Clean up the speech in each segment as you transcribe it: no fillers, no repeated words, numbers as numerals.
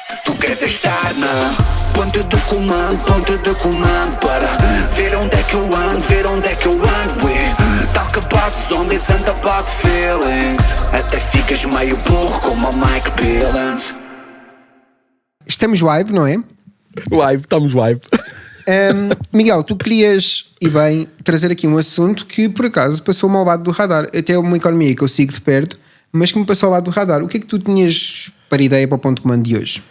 Tu queres estar na ponte de comando para ver onde é que eu ando, we talk about zombies and about feelings. Até ficas meio burro como o Mike Billings. Estamos live, não é? Estamos live. Miguel, tu querias, e bem, trazer aqui um assunto que por acaso passou-me ao lado do radar. Até uma economia que eu sigo de perto, mas que me passou ao lado do radar. O que é que tu tinhas para ideia para o ponto de comando de hoje?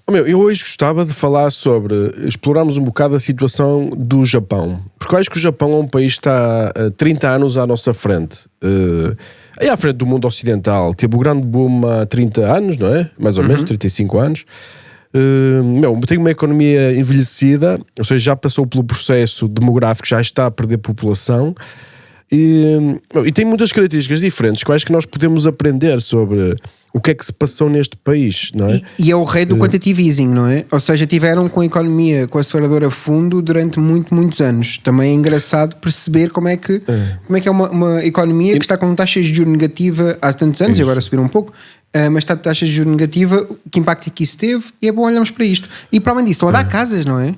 Eu hoje gostava de falar sobre, explorarmos um bocado a situação do Japão, porque eu acho que o Japão é um país que está 30 anos à nossa frente, aí à frente do mundo ocidental. Teve o grande boom há 30 anos, não é? Mais ou menos, 35 anos. Tem uma economia envelhecida, ou seja, já passou pelo processo demográfico, já está a perder população, e tem muitas características diferentes que eu acho que nós podemos aprender sobre o que é que se passou neste país, não é? E é o rei do quantitative easing, não é? Ou seja, tiveram com a economia, com a aceleradora a fundo durante muitos anos. Também é engraçado perceber como é que é uma economia que está com taxas de juros negativa há tantos anos, e agora subiram um pouco, mas está de taxas de juros negativa, que impacto é que isso teve, e é bom olharmos para isto. E para além disso, estão a dar casas, não é?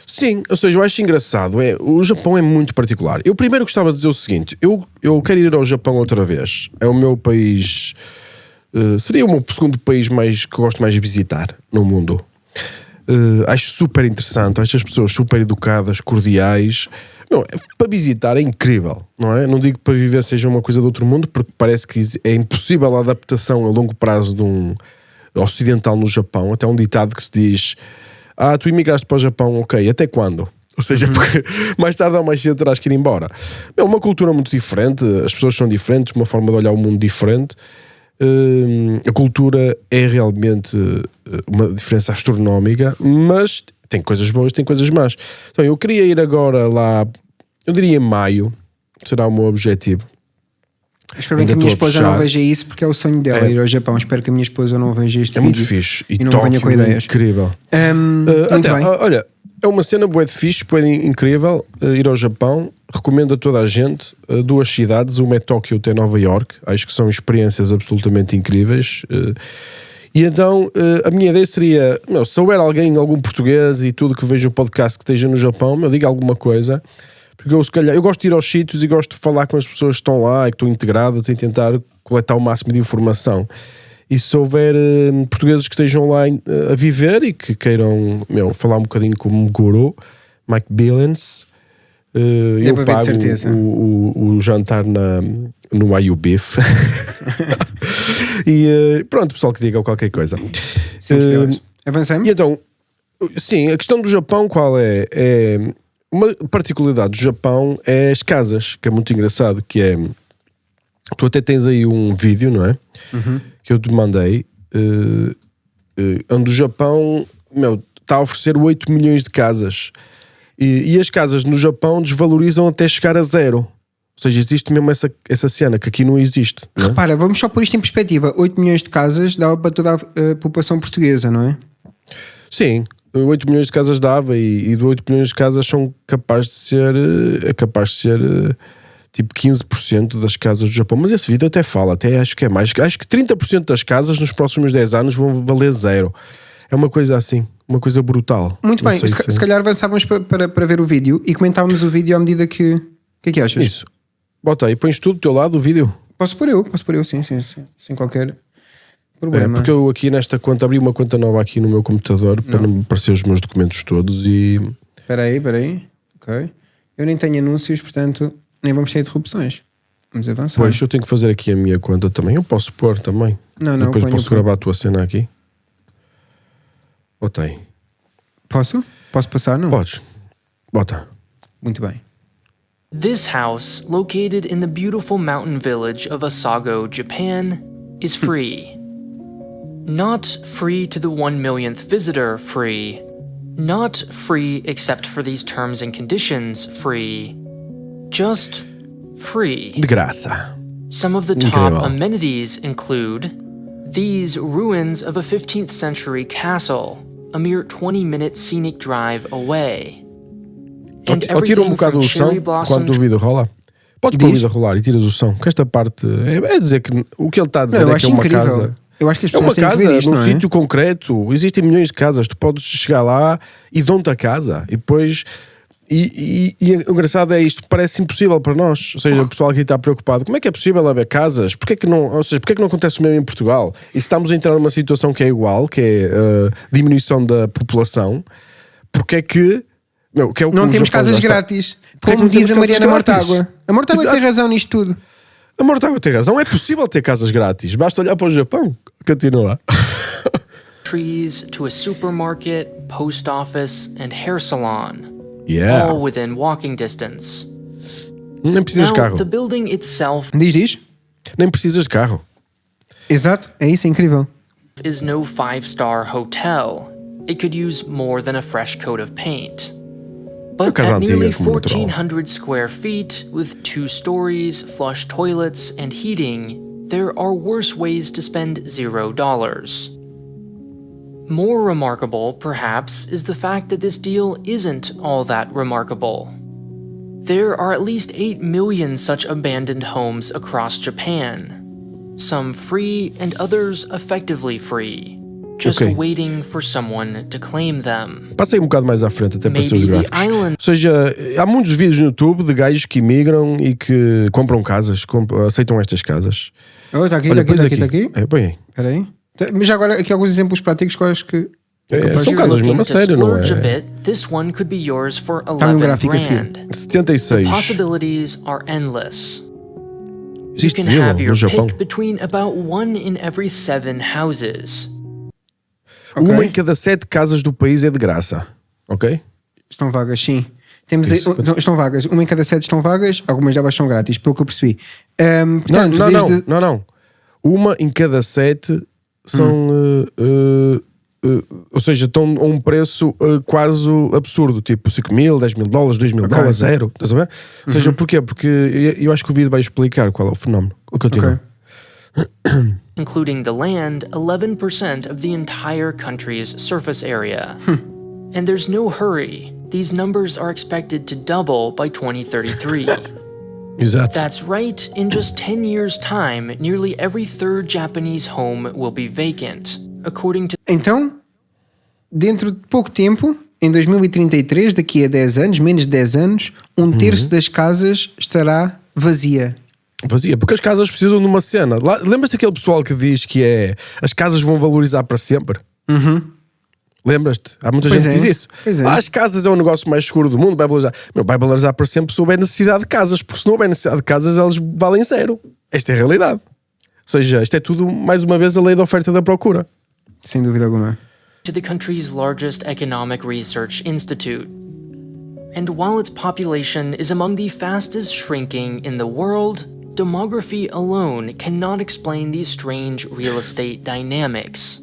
Sim, ou seja, eu acho engraçado, o Japão é muito particular. Eu primeiro gostava de dizer o seguinte, eu quero ir ao Japão outra vez. É o meu país... seria o meu segundo país que gosto mais de visitar no mundo. Acho super interessante, acho as pessoas super educadas, cordiais. Para visitar é incrível, não é? Não digo que para viver seja uma coisa de outro mundo, porque parece que é impossível a adaptação a longo prazo de um ocidental no Japão. Até um ditado que se diz: tu imigraste para o Japão, ok, até quando? Ou seja, porque mais tarde ou mais cedo terás que ir embora. Uma cultura muito diferente, as pessoas são diferentes, uma forma de olhar o mundo diferente. A cultura é realmente uma diferença astronómica, mas tem coisas boas, tem coisas más. Então eu queria ir agora lá, eu diria em maio, será o meu objetivo. Espero bem que a minha esposa não veja isso, porque é o sonho dela ir ao Japão. Espero que a minha esposa não veja este vídeo. É muito fixe e não venha com ideias. Incrível. Olha, é uma cena bué de fixe, bué de incrível, ir ao Japão. Recomendo a toda a gente 2 cidades, uma é Tóquio, outra é Nova York. Acho que são experiências absolutamente incríveis. E então a minha ideia seria, se houver algum português e tudo que veja o podcast que esteja no Japão, diga alguma coisa, porque eu gosto de ir aos sítios e gosto de falar com as pessoas que estão lá e que estão integradas e tentar coletar o máximo de informação. E se houver portugueses que estejam lá a viver e que queiram falar um bocadinho como o guru Mike Billings, eu pago o jantar no Ayu Beef. E pronto, pessoal, que diga qualquer coisa. Avançamos? E então, sim, a questão do Japão qual é? Uma particularidade do Japão é as casas, que é muito engraçado, que é... Tu até tens aí um vídeo, não é? Que eu te mandei, onde o Japão está a oferecer 8 milhões de casas. E as casas no Japão desvalorizam até chegar a 0. Ou seja, existe mesmo essa cena que aqui não existe. Não é? Repara, vamos só pôr isto em perspectiva. 8 milhões de casas dava para toda a população portuguesa, não é? Sim, 8 milhões de casas dava, e de 8 milhões de casas são capaz de ser tipo 15% das casas do Japão. Mas esse vídeo até fala, até acho que é mais. Acho que 30% das casas nos próximos 10 anos vão valer 0. É uma coisa assim, uma coisa brutal. Muito bem, se calhar avançávamos para ver o vídeo e comentávamos o vídeo à medida que... O que é que achas? Isso. Bota aí, pões tudo do teu lado o vídeo. Posso pôr eu, sim, sem qualquer problema. Porque eu aqui nesta conta abri uma conta nova aqui no meu computador para não me aparecer os meus documentos todos e... Espera aí, ok. Eu nem tenho anúncios, portanto nem vamos ter interrupções. Vamos avançar. Pois, eu tenho que fazer aqui a minha conta também. Eu posso pôr também. Não, depois posso gravar a tua cena aqui. Bota aí. Posso passar, não? Podes. Bota. Muito bem. This house, located in the beautiful mountain village of Asago, Japan, is free. Not free to the 1 millionth visitor free. Not free except for these terms and conditions free. Just free. De graça. Some of the top amenities include these ruins of a 15th century castle, a mere 20-minute scenic drive away. Ou tira um bocado o som quando o vídeo rola. Podes pôr o vídeo a rolar e tiras o som. Que esta parte é dizer que o que ele está a dizer é que é uma casa. Eu acho que as É pessoas uma têm que casa ver isto, num não é? sítio concreto. Existem milhões de casas. Tu podes chegar lá e dão-te a casa. E depois. E o engraçado é isto, parece impossível para nós. Ou seja, o pessoal aqui está preocupado. Como é que é possível haver casas? Porquê que não, ou seja, porquê que não acontece o mesmo em Portugal? E se estamos a entrar numa situação que é igual, que é diminuição da população, porque é que. Meu, que é o que Não o temos Japão casas já está- grátis. Porquê que Como não diz temos a casas Mariana grátis? Mortágua. A Mortágua Exato. tem razão nisto tudo. A Mortágua tem razão. É possível ter casas grátis. Basta olhar para o Japão. Continua. Trees to a supermarket, post office, and hair salon, Yeah. all within walking distance. Nem precisas de Now, carro. the building itself Diz? Nem precisas de carro. Exato, é isso, é incrível. is no five-star hotel. It could use more than a fresh coat of paint. But casa at nearly antiga, como natural. 1,400 square feet, with 2 stories, flush toilets, and heating, there are worse ways to spend $0. More remarkable, perhaps, is the fact that this deal isn't all that remarkable. There are at least 8 million such abandoned homes across Japan. Some free and others effectively free, just Okay. waiting for someone to claim them. Passei um bocado mais à frente até para ser os Maybe the gráficos. island- Ou seja, há muitos vídeos no YouTube de gajos que imigram e que compram casas, aceitam estas casas. Oh, está aqui, Olha, está aqui, pois está aqui, está aqui. É, bem, Espera aí. Mas já agora aqui alguns exemplos práticos que eu acho que... são casas Looking mesmo a to sério, não splurge a é? bit, this one could be yours for um 11 gráfico a seguir. grand. 76. Possibilities are endless. You Existe can Zillow have your no Japão. pick between about 1 in every 7 houses. Ok. Uma em cada 7 casas do país é de graça. Ok? Estão vagas, sim. Temos Isso. estão vagas. Uma em cada 7 estão vagas, algumas delas são grátis, pelo que eu percebi. Portanto, Não. Uma em cada 7 são. Ou seja, estão a um preço quase absurdo, tipo 5 mil, 10 mil dólares, 2 mil Ok. dólares, zero. Estás a ver? Ou seja, porquê? Porque eu acho que o vídeo vai explicar qual é o fenómeno. O que eu Ok. Including the land, 11% of the entire country's surface area. And there's no hurry. These numbers are expected to double by 2033. Exato. That's right, in just 10 years' time, nearly every third Japanese home will be vacant. According to Então, dentro de pouco tempo, em 2033, daqui a 10 anos, menos de 10 anos, um terço das casas estará vazia. Vazia, porque as casas precisam de uma cena. Lembras-te daquele pessoal que diz que é as casas vão valorizar para sempre? Lembras-te? Há muita Pois gente que é, diz isso. pois é. As casas é o negócio mais seguro do mundo, vai valorizar. Meu, vai valorizar para sempre se houver necessidade de casas, porque se não houver necessidade de casas, elas valem zero. Esta é a realidade. Ou seja, isto é tudo, mais uma vez, a lei da oferta e da procura. Sem dúvida alguma. the country's largest economic research institute. And while its population is among the fastest shrinking in the world, demography alone cannot explain these strange real estate dynamics.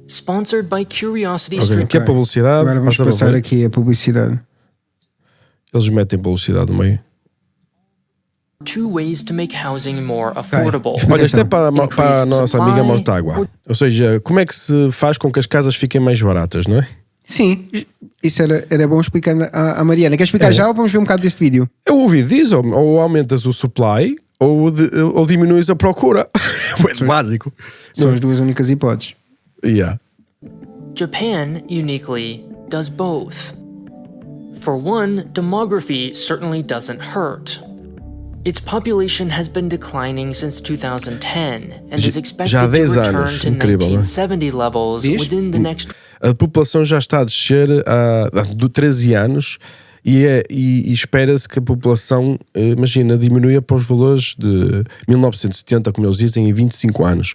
Sponsored by Curiosity Ok, Stream. aqui é publicidade. Agora vamos passa a passar ver. aqui a publicidade. Eles metem publicidade no meio. 2 ways to make housing more affordable. Olha, isto é para, Increase para a nossa supply amiga Mortágua. Ou seja, como é que se faz com que as casas fiquem mais baratas, não é? Sim, isso era bom explicando à Mariana. Quer explicar já ou vamos ver um bocado deste vídeo? Eu ouvi diz, ou aumentas o supply ou diminuis a procura. É básico. São as duas únicas hipóteses. Yeah. Japan, uniquely, does both. For one, demography certainly doesn't hurt. Its population has been declining since 2010 and is expected já há to 10 return anos, to incrível, não é? 1970 levels Diz? within the next A população já está a descer há 13 anos e espera-se que a população, imagina, diminua para os valores de 1970, como eles dizem, em 25 anos.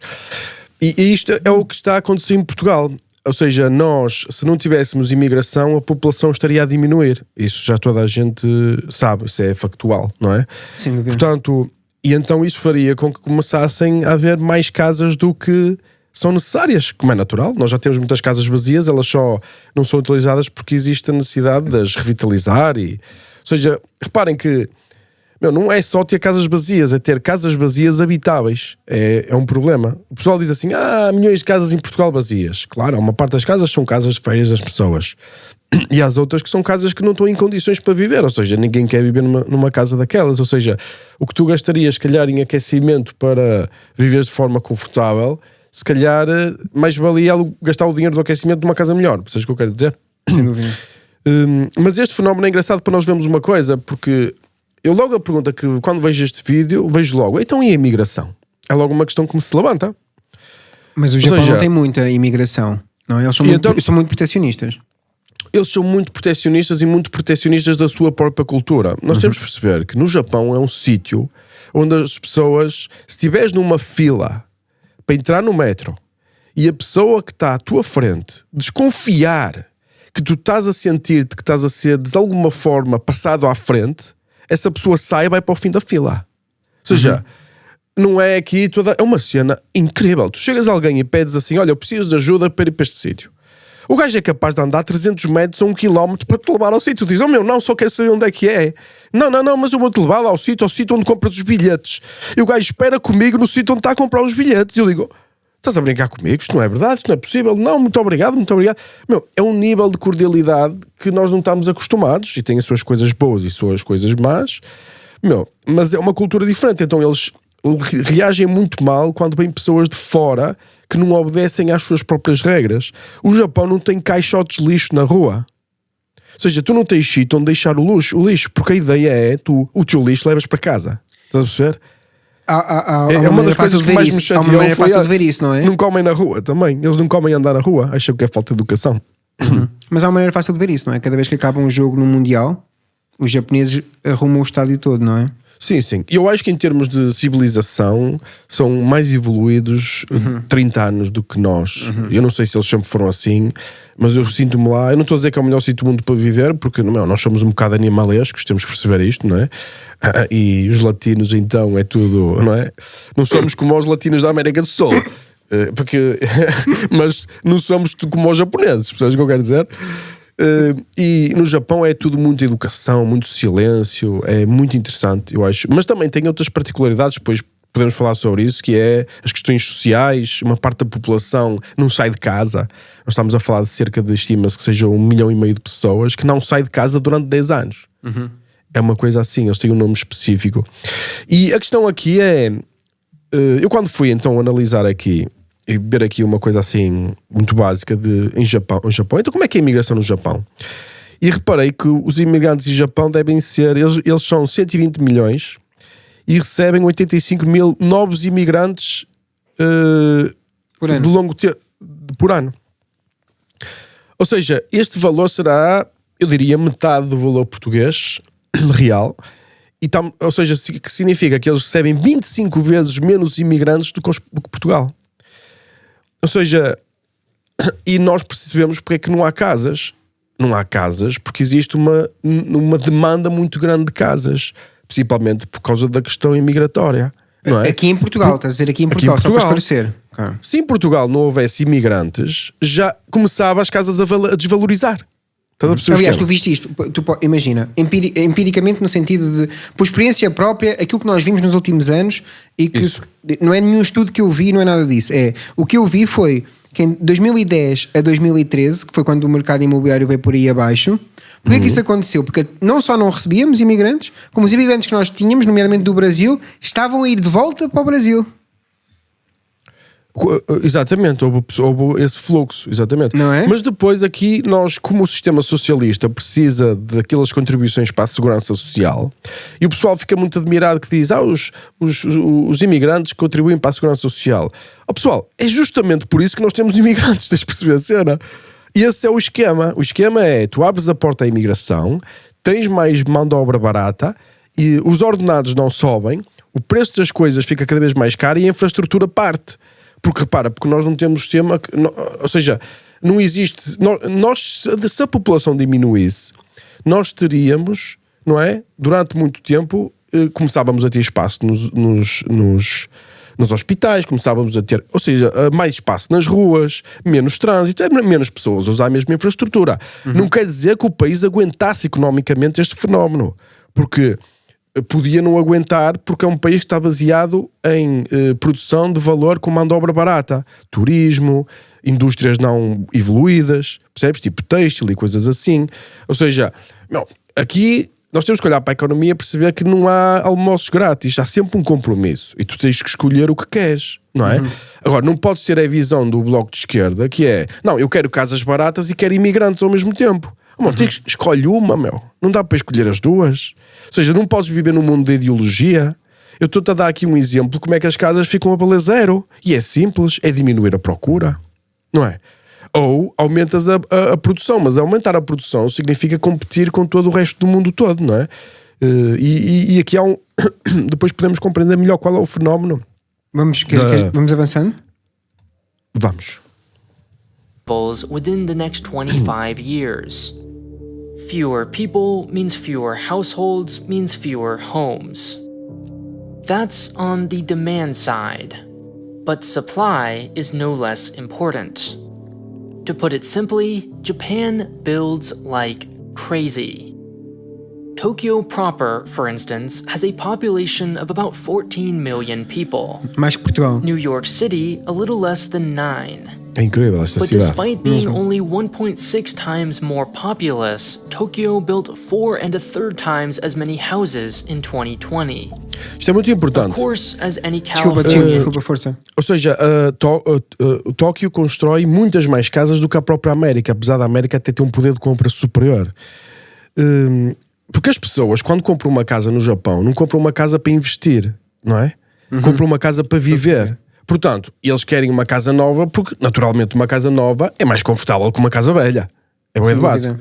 E isto é o que está a acontecer em Portugal. Ou seja, nós, se não tivéssemos imigração, a população estaria a diminuir. Isso já toda a gente sabe, isso é factual, não é? Sem dúvida. Portanto, e então isso faria com que começassem a haver mais casas do que são necessárias, como é natural. Nós já temos muitas casas vazias, elas só não são utilizadas porque existe a necessidade de as revitalizar. Ou seja, reparem que não é só ter casas vazias, é ter casas vazias habitáveis. É um problema. O pessoal diz assim, há milhões de casas em Portugal vazias. Claro, uma parte das casas são casas de férias das pessoas. E há as outras que são casas que não estão em condições para viver. Ou seja, ninguém quer viver numa casa daquelas. Ou seja, o que tu gastarias, se calhar, em aquecimento para viver de forma confortável, se calhar, mais valia gastar o dinheiro do aquecimento numa casa melhor. Percebes o que eu quero dizer? Sem dúvida. Mas este fenómeno é engraçado para nós vermos uma coisa, porque eu logo a pergunta que quando vejo este vídeo, vejo logo, então e a imigração? É logo uma questão que me se levanta. Mas o Japão não tem muita imigração, não é? Eles são muito protecionistas. Eles são muito protecionistas e muito protecionistas da sua própria cultura. Nós temos de perceber que no Japão é um sítio onde as pessoas, se estiveres numa fila para entrar no metro e a pessoa que está à tua frente desconfiar que tu estás a sentir-te que estás a ser de alguma forma passado à frente, essa pessoa sai e vai para o fim da fila. Ou seja, não é aqui toda... É uma cena incrível. Tu chegas a alguém e pedes assim, olha, eu preciso de ajuda para ir para este sítio. O gajo é capaz de andar 300 metros ou 1 quilómetro para te levar ao sítio. Tu dizes, não, só quero saber onde é que é. Não, mas eu vou-te levar lá ao sítio onde compras os bilhetes. E o gajo espera comigo no sítio onde está a comprar os bilhetes. E eu digo, estás a brincar comigo? Isto não é verdade, isto não é possível. Não, muito obrigado. É um nível de cordialidade que nós não estamos acostumados e tem as suas coisas boas e as suas coisas más. Mas é uma cultura diferente. Então eles reagem muito mal quando vêm pessoas de fora que não obedecem às suas próprias regras. O Japão não tem caixotes de lixo na rua. Ou seja, tu não tens sítio onde deixar o lixo, porque a ideia é o teu lixo levas para casa. Estás a perceber? É uma das coisas que mais me chateou. Há uma maneira fácil de ver isso, não é? Não comem na rua também. Eles não comem andar na rua. Acham que é falta de educação. Mas há uma maneira fácil de ver isso, não é? Cada vez que acaba um jogo no Mundial, os japoneses arrumam o estádio todo, não é? Sim. Eu acho que em termos de civilização são mais evoluídos 30 anos do que nós. Eu não sei se eles sempre foram assim, mas eu sinto-me lá. Eu não estou a dizer que é o melhor sítio do mundo para viver, porque nós somos um bocado animalescos, temos que perceber isto, não é? E os latinos então é tudo, não é? Não somos como os latinos da América do Sul. Mas não somos como os japoneses, percebes o que eu quero dizer? E no Japão é tudo muita educação, muito silêncio, é muito interessante, eu acho. Mas também tem outras particularidades, depois podemos falar sobre isso, que é as questões sociais. Uma parte da população não sai de casa. Nós estamos a falar de cerca de, estima-se que sejam 1,5 milhão de pessoas que não saem de casa durante 10 anos. É uma coisa assim, eles têm um nome específico. E a questão aqui é, eu quando fui então analisar aqui e ver aqui uma coisa assim muito básica em Japão. Então como é que é a imigração no Japão? E reparei que os imigrantes em Japão devem ser, eles são 120 milhões e recebem 85 mil novos imigrantes de longo tempo por ano. Ou seja, este valor será, eu diria, metade do valor português real. Ou seja, que significa que eles recebem 25 vezes menos imigrantes do que Portugal. Ou seja, e nós percebemos porque é que não há casas. Não há casas porque existe uma demanda muito grande de casas, principalmente por causa da questão imigratória. Não é? Aqui em Portugal, estás a dizer aqui em Portugal, só para esclarecer. Okay. Se em Portugal não houvesse imigrantes, já começava as casas a desvalorizar. Aliás, tu viste isto, imagina, empiricamente no sentido de, por experiência própria, aquilo que nós vimos nos últimos anos e que não é nenhum estudo que eu vi, não é nada disso. O que eu vi foi que em 2010 a 2013, que foi quando o mercado imobiliário veio por aí abaixo. Porquê que isso aconteceu? Porque não só não recebíamos imigrantes, como os imigrantes que nós tínhamos, nomeadamente do Brasil, estavam a ir de volta para o Brasil. Exatamente, houve esse fluxo, exatamente. Não é? Mas depois aqui nós, como o sistema socialista precisa daquelas contribuições para a segurança social, e o pessoal fica muito admirado que diz, os imigrantes contribuem para a segurança social. Pessoal, é justamente por isso que nós temos imigrantes, tens de perceber a cena. E esse é o esquema. O esquema é, tu abres a porta à imigração, tens mais mão de obra barata e os ordenados não sobem, o preço das coisas fica cada vez mais caro e a infraestrutura parte. Porque repara, porque nós não temos sistema, ou seja, não existe, se a população diminuísse, nós teríamos, não é? Durante muito tempo começávamos a ter espaço nos hospitais, começávamos a ter, ou seja, mais espaço nas ruas, menos trânsito, menos pessoas a usar a mesma infraestrutura. Não quer dizer que o país aguentasse economicamente este fenómeno, porque podia não aguentar porque é um país que está baseado em produção de valor com mão de obra barata, turismo, indústrias não evoluídas, percebes? Tipo têxtil e coisas assim. Ou seja, aqui nós temos que olhar para a economia e perceber que não há almoços grátis, há sempre um compromisso e tu tens que escolher o que queres, não é? Agora, não pode ser a visão do Bloco de Esquerda que é, não, eu quero casas baratas e quero imigrantes ao mesmo tempo. Escolhe uma, não dá para escolher as duas. Ou seja, não podes viver num mundo de ideologia. Eu estou-te a dar aqui um exemplo de como é que as casas ficam a valer zero. E é simples, é diminuir a procura, não é? Ou aumentas a produção, mas aumentar a produção significa competir com todo o resto do mundo todo, não é? E aqui há depois podemos compreender melhor qual é o fenómeno. Vamos avançando? Vamos. Within the next 25 years. Fewer people means fewer households means fewer homes. That's on the demand side. But supply is no less important. To put it simply, Japan builds like crazy. Tokyo proper, for instance, has a population of about 14 million people. Mais que Portugal. New York City, a little less than 9. É incrível esta But cidade. despite being only 1.6 times more populous, Tokyo built 4 1/3 times as many houses in 2020. Isto é muito importante. Of course, as any Desculpa, Californian força. Ou seja, o Tóquio constrói muitas mais casas do que a própria América, apesar da América até ter um poder de compra superior. Porque as pessoas, quando compram uma casa no Japão, não compram uma casa para investir, não é? Compram uma casa para viver. Portanto, eles querem uma casa nova porque, naturalmente, uma casa nova é mais confortável que uma casa velha. É bem de base.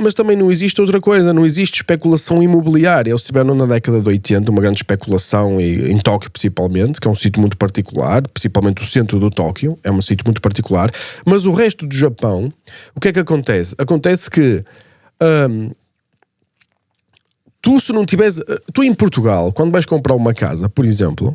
Mas também não existe outra coisa, não existe especulação imobiliária. Eles tiveram na década de 80 uma grande especulação em Tóquio principalmente, que é um sítio muito particular, principalmente o centro do Tóquio, é um sítio muito particular. Mas o resto do Japão, o que é que acontece? Acontece que tu em Portugal, quando vais comprar uma casa, por exemplo,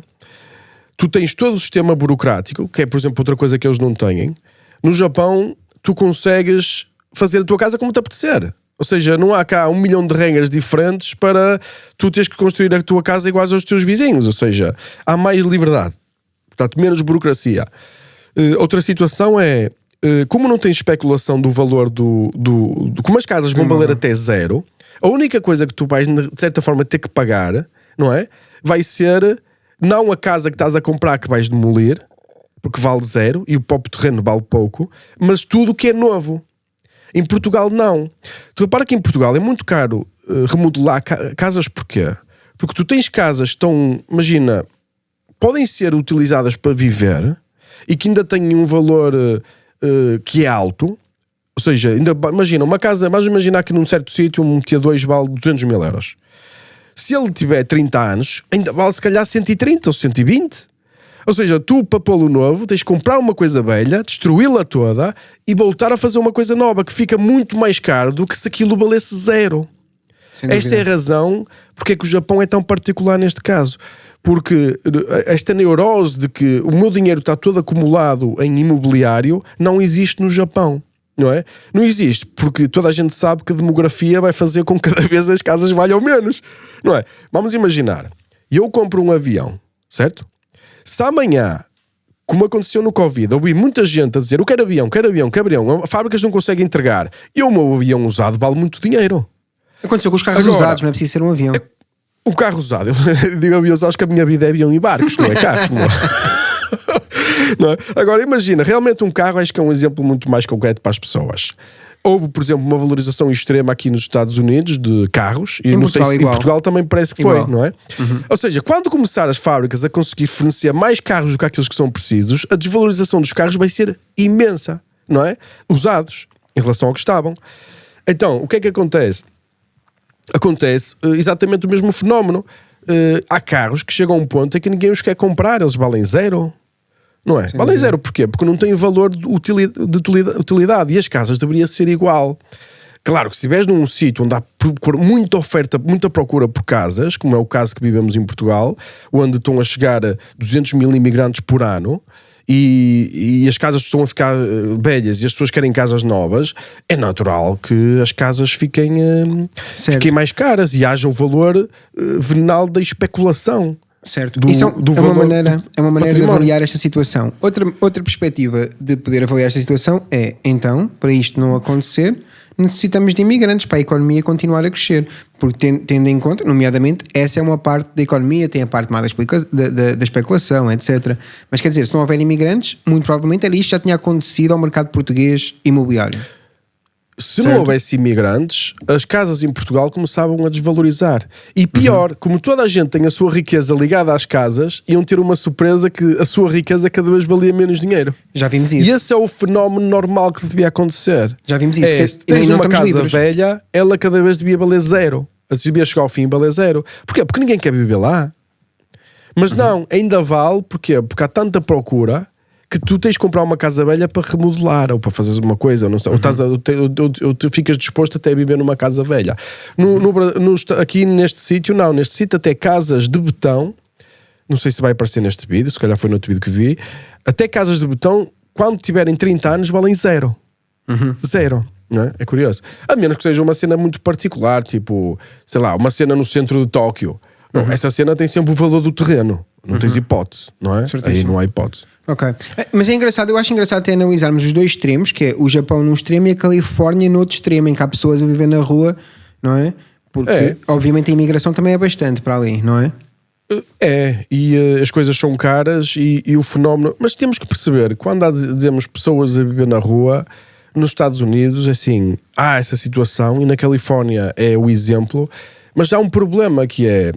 tu tens todo o sistema burocrático, que é, por exemplo, outra coisa que eles não têm. No Japão, tu consegues fazer a tua casa como te apetecer. Ou seja, não há cá 1 milhão de regras diferentes para tu teres que construir a tua casa iguais aos teus vizinhos. Ou seja, há mais liberdade. Portanto, menos burocracia. Outra situação é, como não tens especulação do valor como as casas vão valer até zero, a única coisa que tu vais, de certa forma, ter que pagar, não é? Vai ser não a casa que estás a comprar que vais demolir, porque vale zero e o próprio terreno vale pouco, mas tudo o que é novo. Em Portugal não. Tu repara que em Portugal é muito caro remodelar casas. Porquê? Porque tu tens casas que estão, imagina, podem ser utilizadas para viver e que ainda têm um valor que é alto. Ou seja, imagina, uma casa, vamos imaginar que num certo sítio um T2 vale 200 mil euros. Se ele tiver 30 anos, ainda vale se calhar 130 ou 120. Ou seja, tu para pô-lo novo tens de comprar uma coisa velha, destruí-la toda e voltar a fazer uma coisa nova que fica muito mais caro do que se aquilo valesse zero. Esta é a razão porque é que o Japão é tão particular neste caso. Porque esta neurose de que o meu dinheiro está todo acumulado em imobiliário não existe no Japão. Não é? Não existe, porque toda a gente sabe que a demografia vai fazer com que cada vez as casas valham menos, não é? Vamos imaginar, eu compro um avião, certo? Se amanhã, como aconteceu no Covid, ouvi muita gente a dizer eu quero avião, fábricas não conseguem entregar, e o meu avião usado vale muito dinheiro. Aconteceu com os carros usados, não é preciso ser um avião. Um carro usado, eu digo avião usados que a minha vida é avião e barcos, não é carros, não é? Não é? Agora imagina, realmente um carro acho que é um exemplo muito mais concreto para as pessoas. Houve, por exemplo, uma valorização extrema aqui nos Estados Unidos de carros e não sei se em Portugal também parece que foi, não é? Ou seja, quando começar as fábricas a conseguir fornecer mais carros do que aqueles que são precisos, a desvalorização dos carros vai ser imensa, não é? Usados em relação ao que estavam. Então, o que é que acontece? Acontece exatamente o mesmo fenómeno. Há carros que chegam a um ponto em que ninguém os quer comprar, eles valem zero. Não é? Valem zero, porquê? Porque não têm valor de utilidade e as casas deveriam ser igual. Claro que se estiveres num sítio onde há muita oferta, muita procura por casas, como é o caso que vivemos em Portugal, onde estão a chegar a 200 mil imigrantes por ano e as casas estão a ficar velhas e as pessoas querem casas novas, é natural que as casas fiquem mais caras e haja um valor venal da especulação. Certo. Do Isso é uma valor maneira, do é uma maneira de património. avaliar esta situação. Outra perspectiva de poder avaliar esta situação é, então, para isto não acontecer, necessitamos de imigrantes para a economia continuar a crescer. Porque tendo em conta, nomeadamente, essa é uma parte da economia, tem a parte mais da especulação, etc. Mas quer dizer, se não houver imigrantes, muito provavelmente ali isto já tinha acontecido ao mercado português imobiliário. Se não houvesse imigrantes, as casas em Portugal começavam a desvalorizar. E pior, como toda a gente tem a sua riqueza ligada às casas, iam ter uma surpresa que a sua riqueza cada vez valia menos dinheiro. Já vimos isso. E esse é o fenómeno normal que devia acontecer. Já vimos isso. Se tens uma casa velha, ela cada vez devia valer zero. Devia chegar ao fim e valer zero. Porquê? Porque ninguém quer viver lá. Mas não, ainda vale. Porquê? Porque há tanta procura que tu tens de comprar uma casa velha para remodelar ou para fazeres uma coisa, não sei, ou tu ficas disposto até a viver numa casa velha. Aqui neste sítio, não, neste sítio até casas de betão, não sei se vai aparecer neste vídeo, se calhar foi no outro vídeo que vi, até casas de betão, quando tiverem 30 anos, valem zero. Zero. Não é? É curioso. A menos que seja uma cena muito particular, tipo, sei lá, uma cena no centro de Tóquio. Não, essa cena tem sempre o valor do terreno. Não tens hipótese, não é? Certíssimo. Aí não há hipótese. Ok. Mas é engraçado, eu acho engraçado até analisarmos os dois extremos, que é o Japão num extremo e a Califórnia no outro extremo, em que há pessoas a viver na rua, não é? Porque, obviamente, a imigração também é bastante para ali, não é? E as coisas são caras e o fenómeno... Mas temos que perceber, quando dizemos pessoas a viver na rua, nos Estados Unidos, assim, há essa situação e na Califórnia é o exemplo, mas há um problema que é,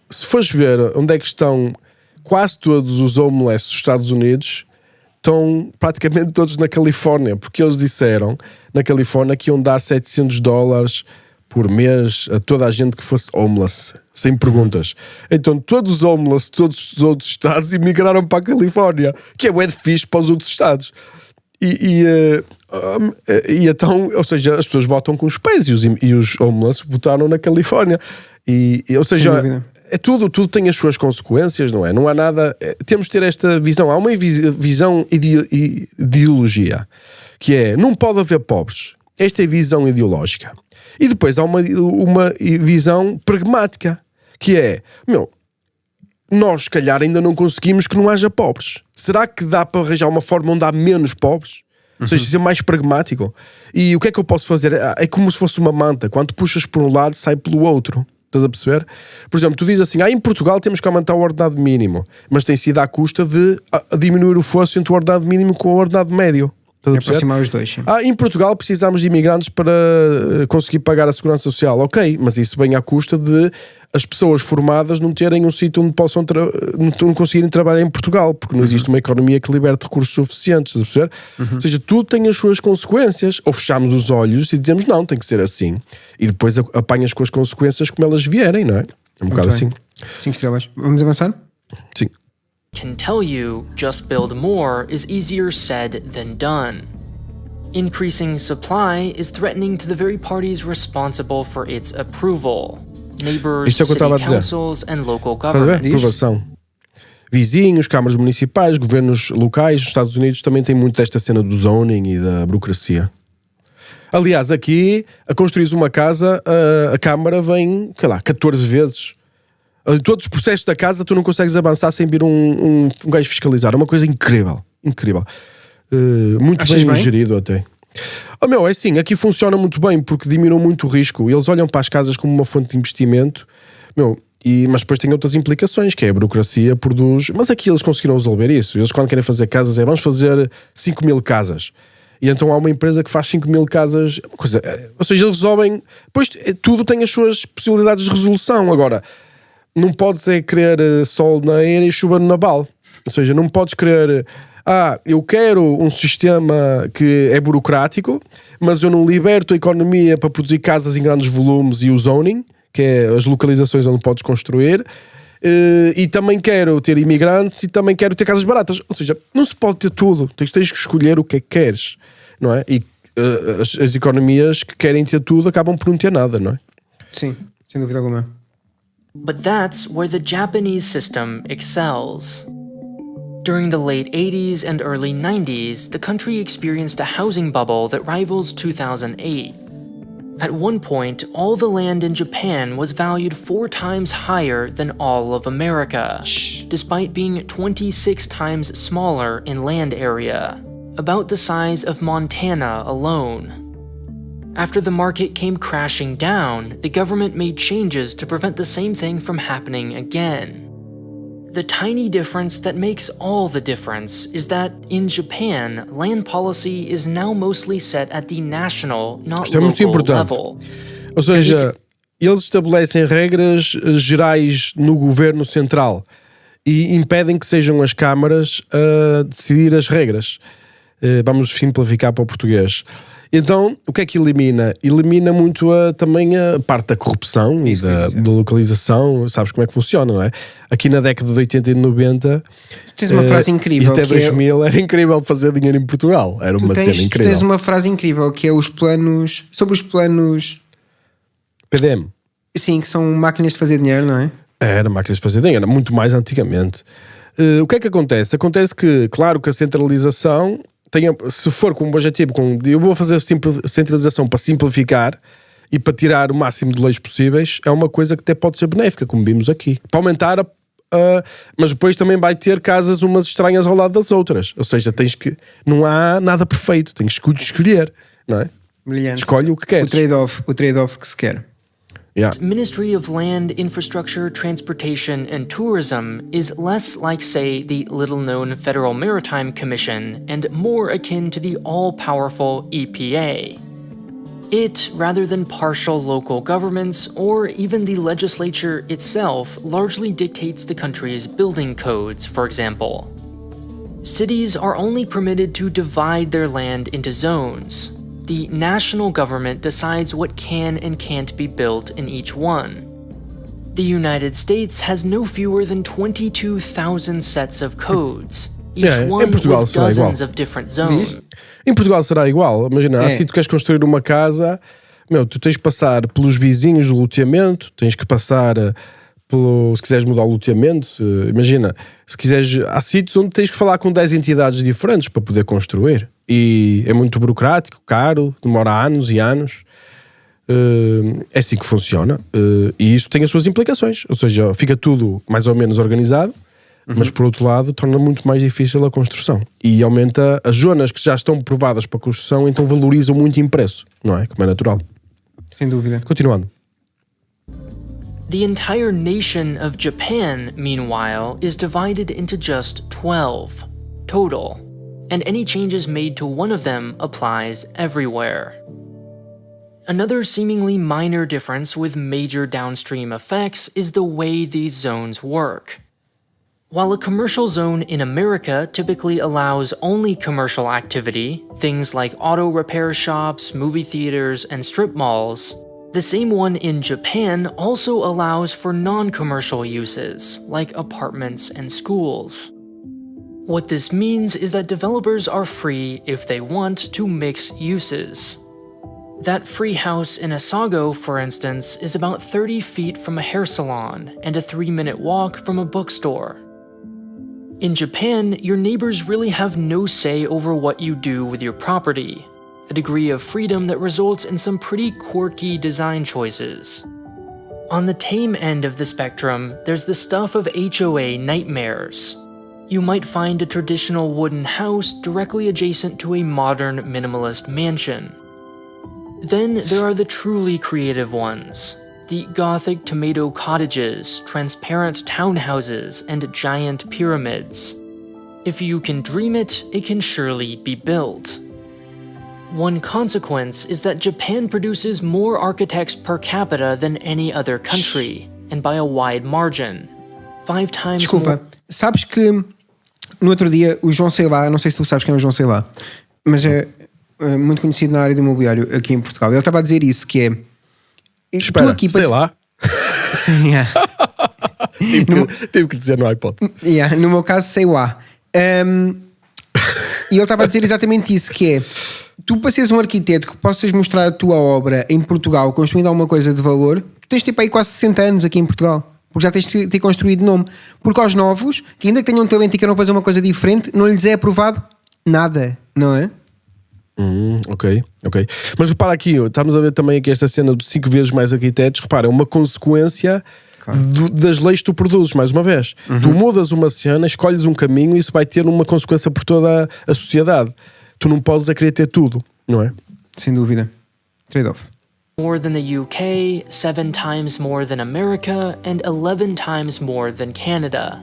se fores ver onde é que estão quase todos os homeless dos Estados Unidos, estão praticamente todos na Califórnia, porque eles disseram na Califórnia que iam dar $700 por mês a toda a gente que fosse homeless, sem perguntas. Então todos os homeless de todos os outros estados emigraram para a Califórnia, que é bué de fixe para os outros estados. E então, ou seja, as pessoas votam com os pés e os homeless votaram na Califórnia. Ou seja, tudo tem as suas consequências, não é? Não há nada. Temos de ter esta visão. Há uma visão ideologia que é: não pode haver pobres. Esta é a visão ideológica. E depois há uma visão pragmática que é: nós, se calhar, ainda não conseguimos que não haja pobres. Será que dá para arranjar uma forma onde há menos pobres? Ou seja, ser mais pragmático. E o que é que eu posso fazer? É como se fosse uma manta. Quando puxas por um lado, sai pelo outro. Estás a perceber? Por exemplo, tu dizes assim: em Portugal temos que aumentar o ordenado mínimo, mas tem sido à custa de diminuir o fosso entre o ordenado mínimo com o ordenado médio. É aproximar os dois, sim. Em Portugal precisamos de imigrantes para conseguir pagar a segurança social. Ok, mas isso vem à custa de as pessoas formadas não terem um sítio onde possam não conseguirem trabalhar em Portugal, porque não existe uma economia que liberte recursos suficientes. Estás a perceber? Ou seja, tudo tem as suas consequências. Ou fechamos os olhos e dizemos não, tem que ser assim. E depois apanhas com as consequências como elas vierem, não é? É um bocado assim. 5 estrelas. Vamos avançar? Sim. Can tell you just build more is easier said than done. Increasing supply is threatening to the very parties responsible for its approval. Neighbors, Isto é o que eu city estava a dizer. councils, and local Estás a ver? governments. Aprovação. Vizinhos, câmaras municipais, governos locais. Os Estados Unidos também tem muito desta cena do zoning e da burocracia. Aliás, aqui, a construir uma casa, a Câmara vem, sei lá, 14 vezes. Em todos os processos da casa tu não consegues avançar sem vir um gajo fiscalizar. É uma coisa incrível. Incrível. Muito bem gerido até. É assim, aqui funciona muito bem porque diminui muito o risco. Eles olham para as casas como uma fonte de investimento. Mas depois tem outras implicações, que é a burocracia produz... Mas aqui eles conseguiram resolver isso. Eles quando querem fazer casas vamos fazer 5.000 casas. E então há uma empresa que faz 5.000 casas. Ou seja, eles resolvem... Depois tudo tem as suas possibilidades de resolução. Agora... Não podes querer sol na eira e chuva no naval. Ou seja, não podes querer... eu quero um sistema que é burocrático, mas eu não liberto a economia para produzir casas em grandes volumes e o zoning, que é as localizações onde podes construir, e também quero ter imigrantes e também quero ter casas baratas. Ou seja, não se pode ter tudo. Tens que escolher o que é que queres, não é? E as economias que querem ter tudo acabam por não ter nada, não é? Sim, sem dúvida alguma. But that's where the Japanese system excels. During the late 80s and early 90s, the country experienced a housing bubble that rivals 2008. At one point, all the land in Japan was valued 4 times higher than all of America, despite being 26 times smaller in land area, about the size of Montana alone. After the market came crashing down, the government made changes to prevent the same thing from happening again. The tiny difference that makes all the difference is that, in Japan, land policy is now mostly set at the national, not Isto é muito local importante. level. Ou seja, eles estabelecem regras gerais no governo central e impedem que sejam as câmaras a decidir as regras. Vamos simplificar para o português. Então, o que é que elimina? Elimina muito também a parte da corrupção e da localização. Sabes como é que funciona, não é? Aqui na década de 80 e 90 Tens uma frase incrível. e até que 2000 era incrível fazer dinheiro em Portugal. Era uma cena tu incrível. tens uma frase incrível que é sobre os planos, PDM. sim, que são máquinas de fazer dinheiro, não é? Era máquinas de fazer dinheiro, era muito mais antigamente. O que é que acontece? Acontece que, claro que a centralização se for com um objetivo, eu vou fazer centralização para simplificar e para tirar o máximo de leis possíveis, é uma coisa que até pode ser benéfica, como vimos aqui. Para aumentar mas depois também vai ter casas umas estranhas ao lado das outras. Ou seja, não há nada perfeito, tens que escolher, não é? Brilhante. Escolhe o que queres. O trade-off que se quer. Yeah. Ministry of Land, Infrastructure, Transportation, and Tourism is less like, say, the little-known Federal Maritime Commission and more akin to the all-powerful EPA. It, rather than partial local governments or even the legislature itself, largely dictates the country's building codes, for example. Cities are only permitted to divide their land into zones. The national government decides what can and can't be built in each one. The United States has no fewer than 22,000 sets of codes, each one with dozens of different zones. Em Portugal será igual. Imagina, assim tu queres construir uma casa, tu tens que passar pelos vizinhos do loteamento, tens que passar se quiseres mudar o loteamento, imagina, se quiseres, há sítios onde tens que falar com 10 entidades diferentes para poder construir. E é muito burocrático, caro, demora anos e anos. É assim que funciona. E isso tem as suas implicações. Ou seja, fica tudo mais ou menos organizado, mas por outro lado torna muito mais difícil a construção. E aumenta as zonas que já estão aprovadas para a construção, então valorizam muito em preço, não é? Como é natural. Sem dúvida. Continuando. The entire nation of Japan, meanwhile, is divided into just 12 total, and any changes made to one of them applies everywhere. Another seemingly minor difference with major downstream effects is the way these zones work. While a commercial zone in America typically allows only commercial activity, things like auto repair shops, movie theaters, and strip malls, the same one in Japan also allows for non-commercial uses, like apartments and schools. What this means is that developers are free, if they want, to mix uses. That free house in Asago, for instance, is about 30 feet from a hair salon and a 3-minute walk from a bookstore. In Japan, your neighbors really have no say over what you do with your property, a degree of freedom that results in some pretty quirky design choices. On the tame end of the spectrum, there's the stuff of HOA nightmares. You might find a traditional wooden house directly adjacent to a modern minimalist mansion. Then there are the truly creative ones. The Gothic tomato cottages, transparent townhouses, and giant pyramids. If you can dream it, it can surely be built. One consequence is that Japan produces more architects per capita than any other country, and by a wide margin. 5 times Desculpa, more. sabes que no outro dia o João Seilá, não sei se tu sabes quem é o João Seilá, mas é muito conhecido na área do imobiliário aqui em Portugal. Ele estava a dizer isso, que é... Espera, sei lá. Sim, yeah. Tive que dizer no iPod. Yeah, no meu caso, sei lá. E ele estava a dizer exatamente isso, que é... Tu, para seres um arquiteto que possas mostrar a tua obra em Portugal construindo alguma coisa de valor, tu tens tipo aí quase 60 anos aqui em Portugal. porque já tens de ter construído nome. Porque aos novos, que ainda que tenham talento e queiram fazer uma coisa diferente, não lhes é aprovado nada, não é? Ok. Mas repara aqui, estamos a ver também aqui esta cena de 5 vezes mais arquitetos. Repara, é uma consequência das leis que tu produzes, mais uma vez. Tu mudas uma cena, escolhes um caminho e isso vai ter uma consequência por toda a sociedade. Tu não podes querer ter tudo, não é? Sem dúvida. Trade-off. More than the UK, 7 times more than America, and 11 times more than Canada.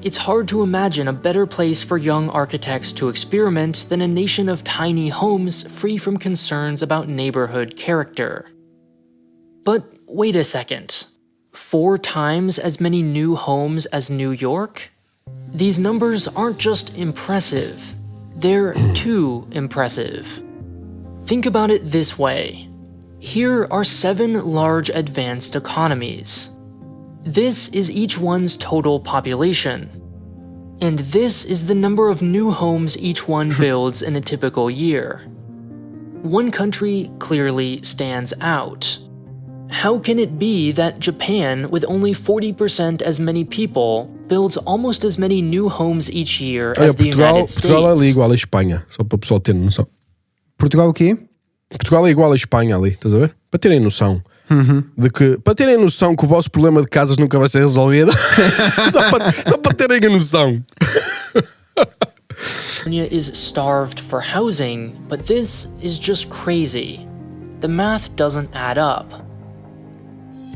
It's hard to imagine a better place for young architects to experiment than a nation of tiny homes free from concerns about neighborhood character. But wait a second. 4 times as many new homes as New York? These numbers aren't just impressive, they're too impressive. Think about it this way. Here are 7 large advanced economies. This is each one's total population. And this is the number of new homes each one builds in a typical year. One country clearly stands out. How can it be that Japan, with only 40% as many people, builds almost as many new homes each year as the United States? Portugal é ali igual à Espanha, só para o pessoal ter noção. Portugal o quê? Portugal é igual à Espanha ali, estás a ver? Para terem noção. Para terem noção que o vosso problema de casas nunca vai ser resolvido. só para terem a noção. California is starved for housing, but this is just crazy. The math doesn't add up.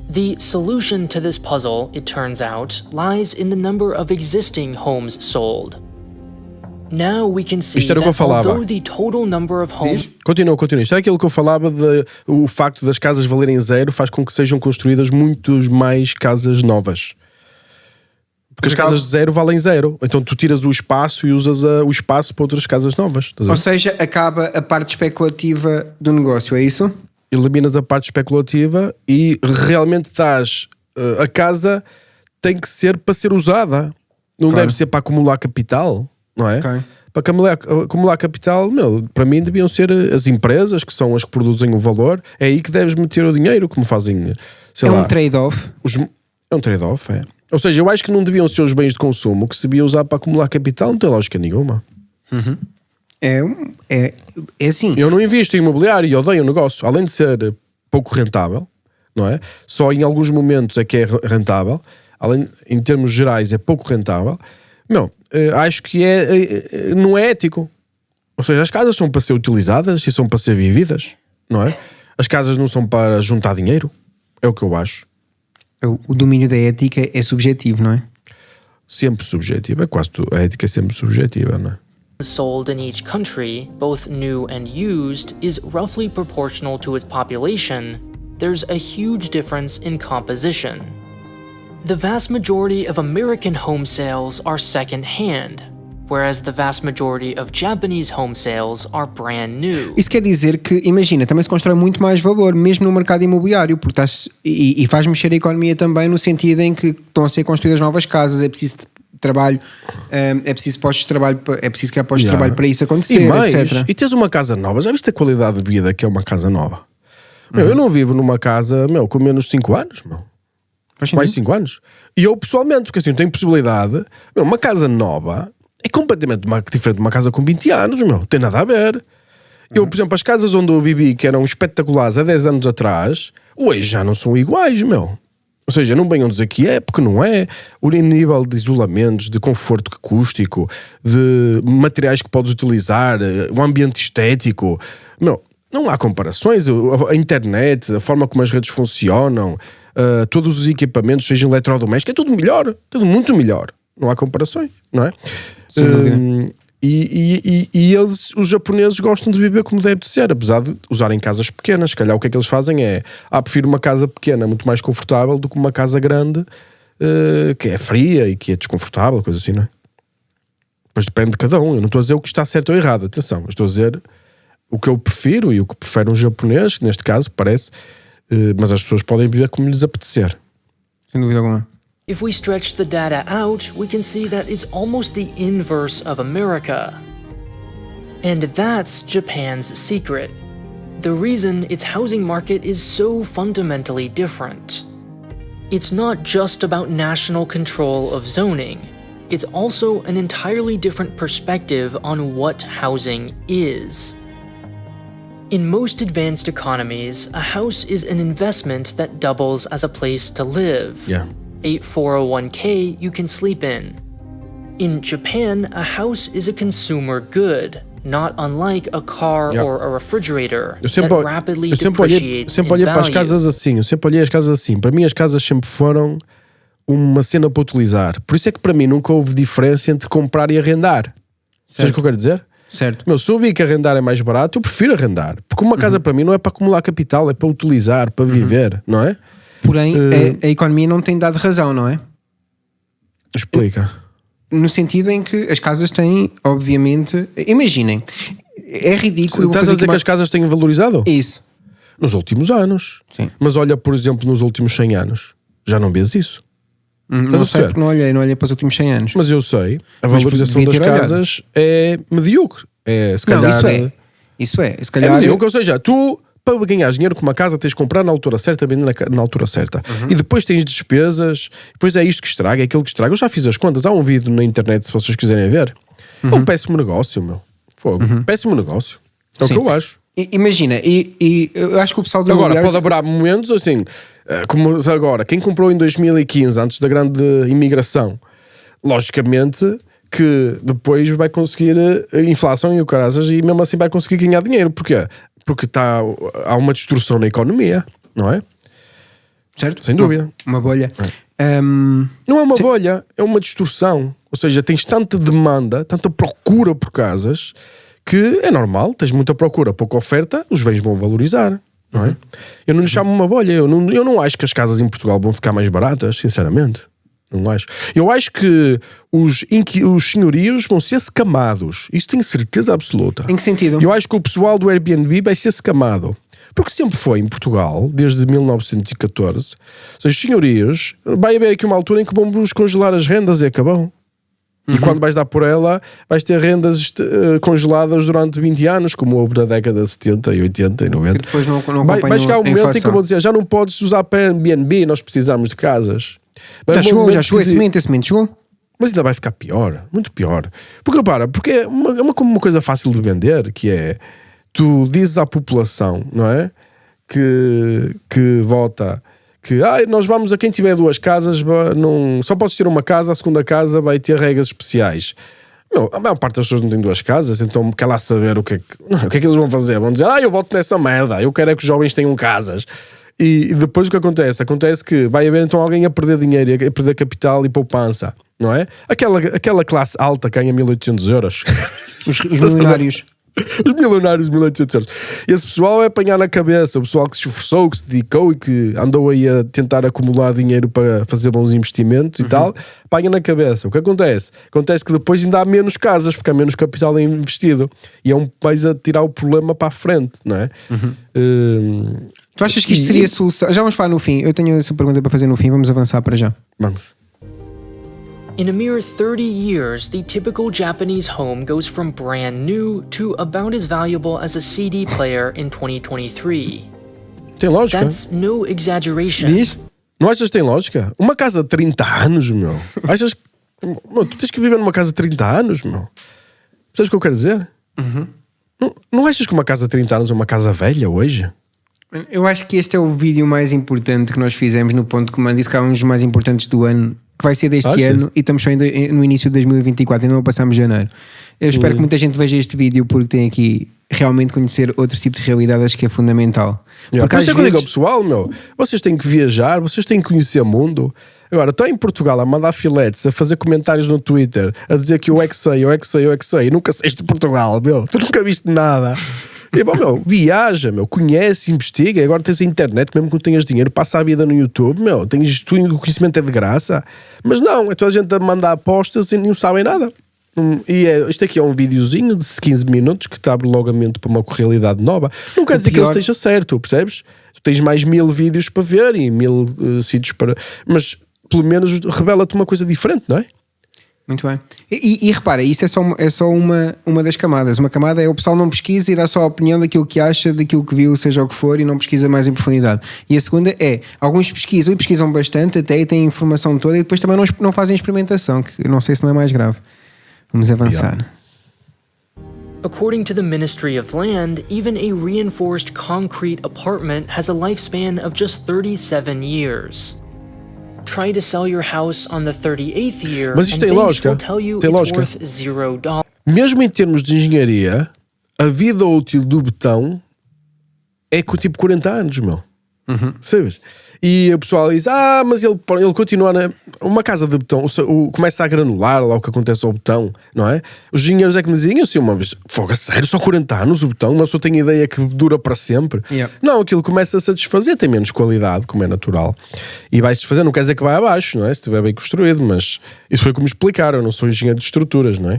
The solution to this puzzle, it turns out, lies in the number of existing homes sold. Now we can see Isto era o que eu that falava. although the total number of homes... Continua. Isto era aquilo que eu falava de o facto das casas valerem zero faz com que sejam construídas muitas mais casas novas. Porque as casas de zero valem zero. Então tu tiras o espaço e usas o espaço para outras casas novas. Ou seja, acaba a parte especulativa do negócio, é isso? Eliminas a parte especulativa e realmente estás... a casa tem que ser para ser usada. Não deve ser para acumular capital, não é? Okay. Para acumular capital, para mim deviam ser as empresas, que são as que produzem o valor. É aí que deves meter o dinheiro, como fazem, sei lá. Um trade-off. É um trade-off, é. Ou seja, eu acho que não deviam ser os bens de consumo que se devia usar para acumular capital, não tem lógica nenhuma. É assim. Eu não invisto em imobiliário e odeio o negócio. Além de ser pouco rentável, não é? Só em alguns momentos é que é rentável. Em termos gerais é pouco rentável. Acho que não é ético. Ou seja, as casas são para ser utilizadas e são para ser vividas, não é? As casas não são para juntar dinheiro. É o que eu acho. O domínio da ética é subjetivo, não é? Sempre subjetivo. A ética é sempre subjetiva, não é? sold in each country, both new and used, is roughly proportional to its population, there's a huge difference in composition. The vast majority of American home sales are second-hand, whereas the vast majority of Japanese home sales are brand new. Isso quer dizer que, imagina, também se constrói muito mais valor, mesmo no mercado imobiliário, porque e faz mexer a economia também no sentido em que estão a ser construídas novas casas, é preciso trabalho, é preciso postos de trabalho, é preciso criar postos de trabalho para isso acontecer, etc. E tens uma casa nova, já viste a qualidade de vida que é uma casa nova? Eu não vivo numa casa, com menos de 5 anos, mais de 5 anos. E eu pessoalmente, porque assim, tenho possibilidade, uma casa nova é completamente diferente de uma casa com 20 anos, tem nada a ver. Eu, por exemplo, as casas onde eu vivi, que eram espetaculares há 10 anos atrás, hoje já não são iguais, Ou seja, não venham dizer que é, porque não é. O nível de isolamentos, de conforto acústico, de materiais que podes utilizar, o ambiente estético, não há comparações. A internet, a forma como as redes funcionam, todos os equipamentos, sejam eletrodomésticos, é tudo melhor, tudo muito melhor. Não há comparações, não é? E eles, os japoneses, gostam de viver como deve de ser, apesar de usarem casas pequenas. Se calhar o que é que eles fazem é prefiro uma casa pequena muito mais confortável do que uma casa grande que é fria e que é desconfortável, coisa assim, não é? Depois depende de cada um. Eu não estou a dizer o que está certo ou errado, atenção, eu estou a dizer o que eu prefiro e o que prefere um japonês, neste caso parece, mas as pessoas podem viver como lhes apetecer. Sem dúvida alguma. If we stretch the data out, we can see that it's almost the inverse of America. And that's Japan's secret. The reason its housing market is so fundamentally different. It's not just about national control of zoning. It's also an entirely different perspective on what housing is. In most advanced economies, a house is an investment that doubles as a place to live. Yeah. A 401k you can sleep in. In Japan, a house is a consumer good, not unlike a car Yeah. or a refrigerator Eu sempre, that rapidly eu sempre olhei, depreciates sempre in olhei para as value. casas assim. Eu sempre olhei as casas assim. Para mim, as casas sempre foram uma cena para utilizar. Por isso é que para mim nunca houve diferença entre comprar e arrendar. Sabes o que eu quero dizer? Certo. Meu, se eu vi que arrendar é mais barato, eu prefiro arrendar. Porque uma casa para mim não é para acumular capital, é para utilizar, para viver, não é? Porém, a economia não tem dado razão, não é? Explica. No sentido em que as casas têm, obviamente... Imaginem, é ridículo... eu vou Estás a fazer dizer aqui que as casas têm valorizado? Isso. Nos últimos anos. Sim. Mas olha, por exemplo, nos últimos 100 anos. Já não vês isso. Não Estás a sei perceber? porque não olhei para os últimos 100 anos. Mas eu sei, a Mas valorização das devia ter olhado. casas é medíocre. É, se Não, calhar, isso é. Se é calhar... medíocre. Ou seja, tu, para ganhar dinheiro com uma casa, tens de comprar na altura certa, vender na altura certa. E depois tens despesas, depois é isto que estraga, é aquilo que estraga. Eu já fiz as contas, há um vídeo na internet, se vocês quiserem ver. É um péssimo negócio, meu. Fogo. Péssimo negócio. É o que Sim. eu acho. Imagina, e eu acho que o pessoal do Agora, imobiliário- pode haver momentos assim, como agora, quem comprou em 2015, antes da grande imigração, logicamente que depois vai conseguir inflação e o caraças, e mesmo assim vai conseguir ganhar dinheiro. Porquê? Porque há uma destruição na economia, não é? certo? Sem dúvida. Uma bolha. Não é uma bolha, é uma distorção. Ou seja, tens tanta demanda, tanta procura por casas, que é normal, tens muita procura, pouca oferta, os bens vão valorizar, não é? Eu não lhe chamo uma bolha, eu não acho que as casas em Portugal vão ficar mais baratas, sinceramente. Não acho. Eu acho que os senhorios vão ser escamados. Isso tenho certeza absoluta. Em que sentido? Eu acho que o pessoal do Airbnb vai ser escamado. Porque sempre foi em Portugal, desde 1914. Ou seja, os senhorios, vai haver aqui uma altura em que vamos congelar as rendas e acabou. E quando vais dar por ela, vais ter rendas congeladas durante 20 anos, como houve na década de 70 e 80 e 90. Que depois não Vai chegar um acompanham a momento em que inflação. vão dizer, já não podes usar para Airbnb, nós precisamos de casas. Já chegou a a semente chegou? Mas ainda vai ficar pior, muito pior. Porque repara, porque é uma coisa fácil de vender, que é, tu dizes à população, não é? Que vota, que nós vamos a quem tiver duas casas, só podes ter uma casa, a segunda casa vai ter regras especiais. Meu, a maior parte das pessoas não tem duas casas, então quer lá saber o que é que eles vão fazer. Vão dizer, eu voto nessa merda, eu quero é que os jovens tenham casas. E depois o que acontece? Acontece que vai haver então alguém a perder dinheiro, a perder capital e poupança, não é? Aquela classe alta ganha 1.800 euros. Os milionários. Os milionários, 1.800 euros. Esse pessoal é apanhar na cabeça, o pessoal que se esforçou, que se dedicou e que andou aí a tentar acumular dinheiro para fazer bons investimentos e tal, apanha na cabeça. O que acontece? Acontece que depois ainda há menos casas, porque há menos capital investido. E vais a tirar o problema para a frente, não é? Tu achas que isto seria a solução? Já vamos falar no fim. Eu tenho essa pergunta para fazer no fim. Vamos avançar para já. Vamos. In a mere 30 years, the typical Japanese home goes from brand new to about as valuable as a CD player in 2023. Tem lógica? That's no exaggeration. Diz? Não achas que tem lógica? Uma casa de 30 anos, meu. Achas que... Meu, tu tens que viver numa casa de 30 anos, meu. Sabes o que eu quero dizer? Não achas que uma casa de 30 anos é uma casa velha hoje? Eu acho que este é o vídeo mais importante que nós fizemos no Ponto de Comando. Isso que é um dos mais importantes do ano, que vai ser deste ano, e estamos só no início de 2024, ainda não passamos janeiro. Eu espero que muita gente veja este vídeo, porque tem aqui realmente conhecer outros tipos de realidade, acho que é fundamental. Por Porque isso às é que eu digo ao vezes, pessoal, meu, vocês têm que viajar, vocês têm que conhecer o mundo. Agora, estou em Portugal a mandar filetes, a fazer comentários no Twitter, a dizer que eu é que sei, e nunca saíste de Portugal, meu, tu nunca viste nada. E, bom, meu, viaja, meu, conhece, investiga. Agora tens a internet, mesmo que não tenhas dinheiro, passa a vida no YouTube, meu, o conhecimento é de graça. Mas não, é toda a gente a mandar apostas e não sabem nada. Isto aqui é um videozinho de 15 minutos que te abre logo a mente para uma realidade nova. Não quer dizer que ele esteja certo, percebes? Tu tens mais 1000 vídeos para ver e 1000 sítios para... Mas pelo menos revela-te uma coisa diferente, não é? Muito bem. E repara, isso é só uma das camadas. Uma camada é o pessoal não pesquisa e dá só a opinião daquilo que acha, daquilo que viu, seja o que for, e não pesquisa mais em profundidade. E a segunda é, alguns pesquisam e pesquisam bastante até e têm a informação toda e depois também não fazem experimentação, que eu não sei se não é mais grave. Vamos avançar. Yeah. According to the Ministry of Land, even a reinforced concrete apartment has a lifespan of just 37 years. Try to sell your house on the 38th year Mas isto and tem banks lógica. will tell you Tem it's lógica. worth $0. Mesmo em termos de engenharia, a vida útil do betão é com tipo 40 anos, meu. Sabes? E o pessoal diz, mas ele continua uma casa de betão, começa a granular lá o que acontece ao betão, não é? Os engenheiros é que me diziam assim, uma vez, fogo, sério, só 40 anos o betão? Uma pessoa tem a ideia que dura para sempre. Yeah. Não, aquilo começa-se a desfazer, tem menos qualidade, como é natural. E vai-se desfazer, não quer dizer que vai abaixo, não é? Se estiver bem construído, mas isso foi como explicaram, eu não sou engenheiro de estruturas, não é?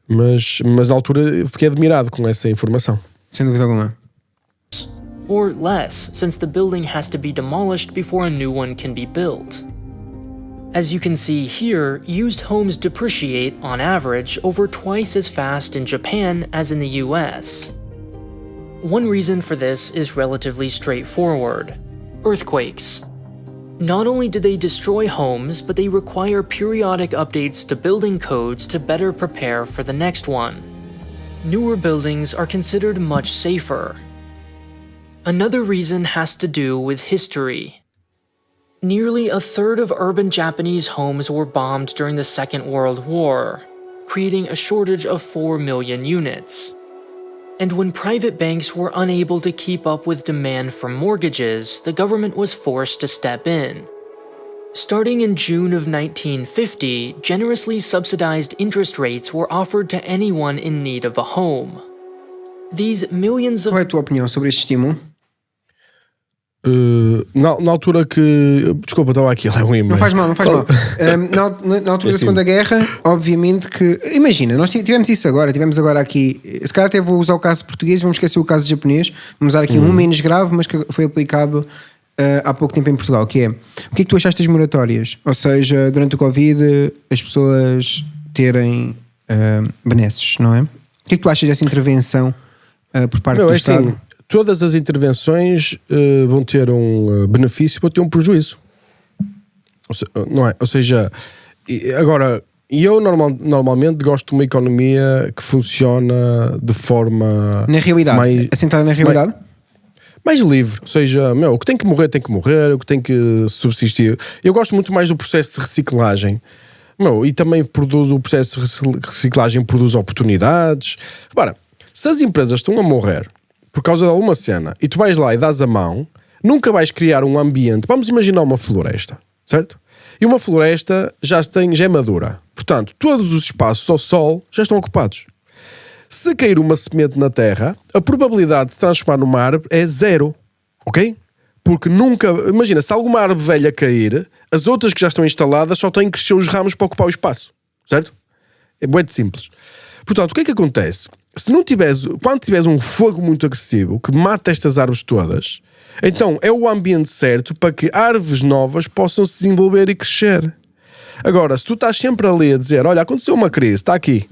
Mas na altura fiquei admirado com essa informação. Sem dúvida alguma. Or less, since the building has to be demolished before a new one can be built. As you can see here, used homes depreciate, on average, over twice as fast in Japan as in the US. One reason for this is relatively straightforward: earthquakes. Not only do they destroy homes, but they require periodic updates to building codes to better prepare for the next one. Newer buildings are considered much safer. Another reason has to do with history. Nearly a third of urban Japanese homes were bombed during the Second World War, creating a shortage of 4 million units. And when private banks were unable to keep up with demand for mortgages, the government was forced to step in. Starting in June of 1950, generously subsidized interest rates were offered to anyone in need of a home. These millions of Qual é a tua opinião sobre este estímulo? Na altura que... Desculpa, estava aqui a ler um e-mail. Não faz mal. Na altura da Segunda Guerra, obviamente que... Imagina, nós tivemos isso agora, aqui... Se calhar até vou usar o caso português, vamos esquecer o caso japonês, vamos usar aqui um menos grave, mas que foi aplicado há pouco tempo em Portugal, que é... O que é que tu achaste das moratórias? Ou seja, durante o Covid, as pessoas terem benesses, não é? O que é que tu achas dessa intervenção por parte do Estado? Assim, todas as intervenções vão ter um benefício, vão ter um prejuízo. Não é? Ou seja, agora, eu normalmente gosto de uma economia que funciona de forma... Na realidade, assentada na realidade? Mais livre, ou seja, o que tem que morrer, o que tem que subsistir. Eu gosto muito mais do processo de reciclagem. E também o processo de reciclagem produz oportunidades. Repara, se as empresas estão a morrer por causa de alguma cena e tu vais lá e dás a mão, nunca vais criar um ambiente. Vamos imaginar uma floresta, certo? E uma floresta já é madura. Portanto, todos os espaços ao sol já estão ocupados. Se cair uma semente na terra, a probabilidade de se transformar numa árvore é 0. Ok? Porque nunca... Imagina, se alguma árvore velha cair, as outras que já estão instaladas só têm que crescer os ramos para ocupar o espaço. Certo? É muito simples. Portanto, o que é que acontece? Quando tiveres um fogo muito agressivo que mata estas árvores todas, então é o ambiente certo para que árvores novas possam se desenvolver e crescer. Agora, se tu estás sempre ali a dizer, olha, aconteceu uma crise, está aqui,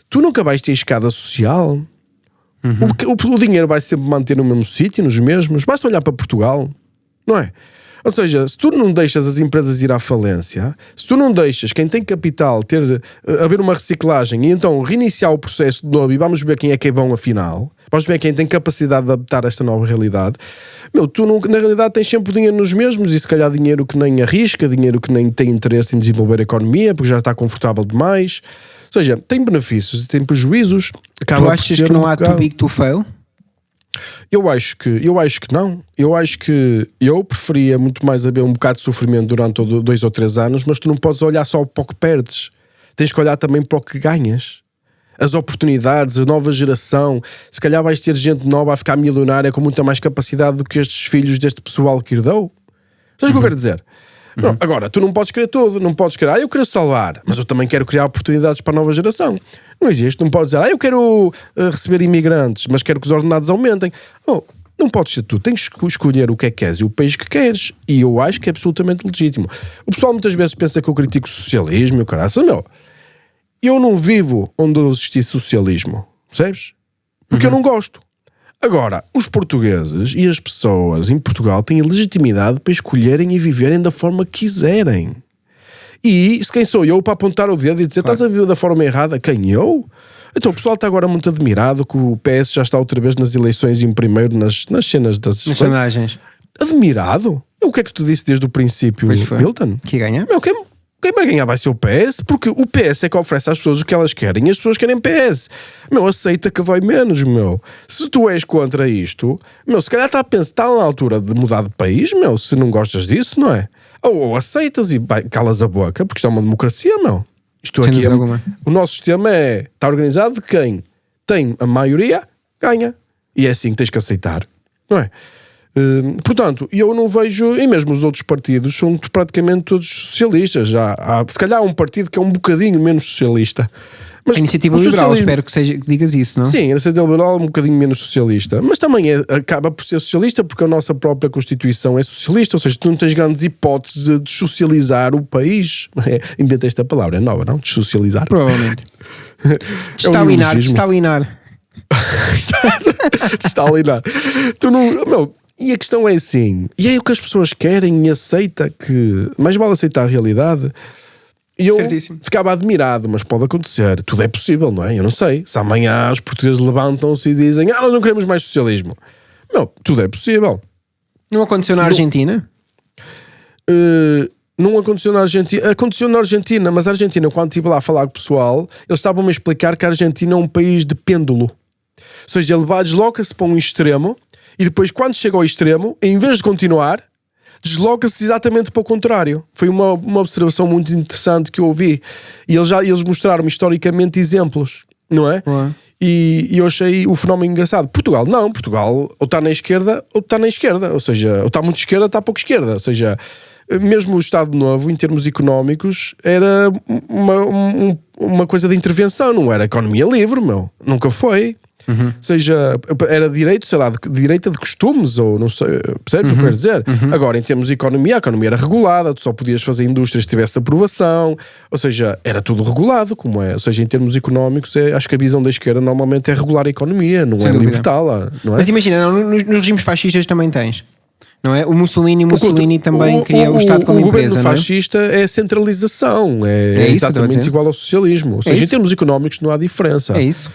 tu nunca vais ter escada social. O dinheiro vai sempre manter no mesmo sítio, nos mesmos. Basta olhar para Portugal, não é? Ou seja, se tu não deixas as empresas ir à falência, se tu não deixas quem tem capital haver uma reciclagem e então reiniciar o processo de novo e vamos ver quem é que é bom afinal, vamos ver quem tem capacidade de adaptar a esta nova realidade, tu na realidade tens sempre o dinheiro nos mesmos e se calhar dinheiro que nem arrisca, dinheiro que nem tem interesse em desenvolver a economia porque já está confortável demais. Ou seja, tem benefícios e tem prejuízos. Tu achas que não há too big to fail? Eu acho que não. Eu acho que eu preferia muito mais haver um bocado de sofrimento durante 2 ou 3 anos, mas tu não podes olhar só para o que perdes. Tens que olhar também para o que ganhas. As oportunidades, a nova geração. Se calhar vais ter gente nova a ficar milionária com muita mais capacidade do que estes filhos deste pessoal que herdou. Sabes o que eu quero dizer? Não, agora, tu não podes querer tudo, não podes querer, eu quero salvar, mas eu também quero criar oportunidades para a nova geração. Não existe, não podes dizer, eu quero receber imigrantes, mas quero que os ordenados aumentem. Não podes ser tu, tens que escolher o que é que queres e o país que queres. E eu acho que é absolutamente legítimo. O pessoal muitas vezes pensa que eu critico o socialismo e o caralho. Meu, eu não vivo onde existe socialismo, percebes? Porque eu não gosto. Agora, os portugueses e as pessoas em Portugal têm a legitimidade para escolherem e viverem da forma que quiserem. E quem sou eu para apontar o dedo e dizer estás a viver da forma errada? Quem eu? Então o pessoal está agora muito admirado que o PS já está outra vez nas eleições em primeiro nas cenas das sondagens. Admirado? O que é que tu disse desde o princípio, Milton? Que ganha? Meu, quem vai ganhar vai ser o PS, porque o PS é que oferece às pessoas o que elas querem e as pessoas querem PS. Meu, aceita que dói menos, meu. Se tu és contra isto, meu, se calhar está na altura de mudar de país, meu, se não gostas disso, não é? Ou aceitas e calas a boca, porque isto é uma democracia, meu. Isto aqui o nosso sistema está organizado de quem tem a maioria, ganha. E é assim que tens que aceitar, não é? Portanto, eu não vejo, e mesmo os outros partidos são praticamente todos socialistas. Se calhar há um partido que é um bocadinho menos socialista. Mas a Iniciativa Liberal, espero que digas isso, não? Sim, a Iniciativa Liberal é um bocadinho menos socialista, mas também acaba por ser socialista porque a nossa própria Constituição é socialista, ou seja, tu não tens grandes hipóteses de socializar o país. Inventei esta palavra, é nova, não? Dessocializar. Provavelmente. Destalinar. Destalinar. Tu não... Meu, e a questão é assim, e é o que as pessoas querem e aceita que... Mais vale aceitar a realidade... E eu ficava admirado, mas pode acontecer, tudo é possível, não é? Eu não sei, se amanhã os portugueses levantam-se e dizem nós não queremos mais socialismo. Não, tudo é possível. Não aconteceu na Argentina? Não aconteceu na Argentina. Aconteceu na Argentina, mas a Argentina, quando estive lá a falar com o pessoal, eles estavam-me a explicar que a Argentina é um país de pêndulo. Ou seja, ele desloca-se para um extremo e depois, quando chega ao extremo, em vez de continuar, desloca-se exatamente para o contrário. Foi uma observação muito interessante que eu ouvi. E eles mostraram historicamente exemplos, não é? E eu achei o fenómeno engraçado. Portugal ou está na esquerda ou está na esquerda. Ou seja, ou está muito esquerda ou está pouco esquerda. Ou seja, mesmo o Estado Novo, em termos económicos, era uma coisa de intervenção. Não era economia livre, meu. Nunca foi. Ou seja, era direito, sei lá, direita de costumes, ou não sei, percebes o que eu quero dizer? Agora, em termos de economia, a economia era regulada, tu só podias fazer indústrias se tivesse aprovação, ou seja, era tudo regulado, como é. Ou seja, em termos económicos, acho que a visão da esquerda normalmente é regular a economia, não é libertá-la, não é? Mas imagina, nos regimes fascistas também tens, não é? O Mussolini também cria o Estado como empresa. O governo fascista é centralização, é exatamente igual ao socialismo. Ou seja, em termos económicos não há diferença. É isso.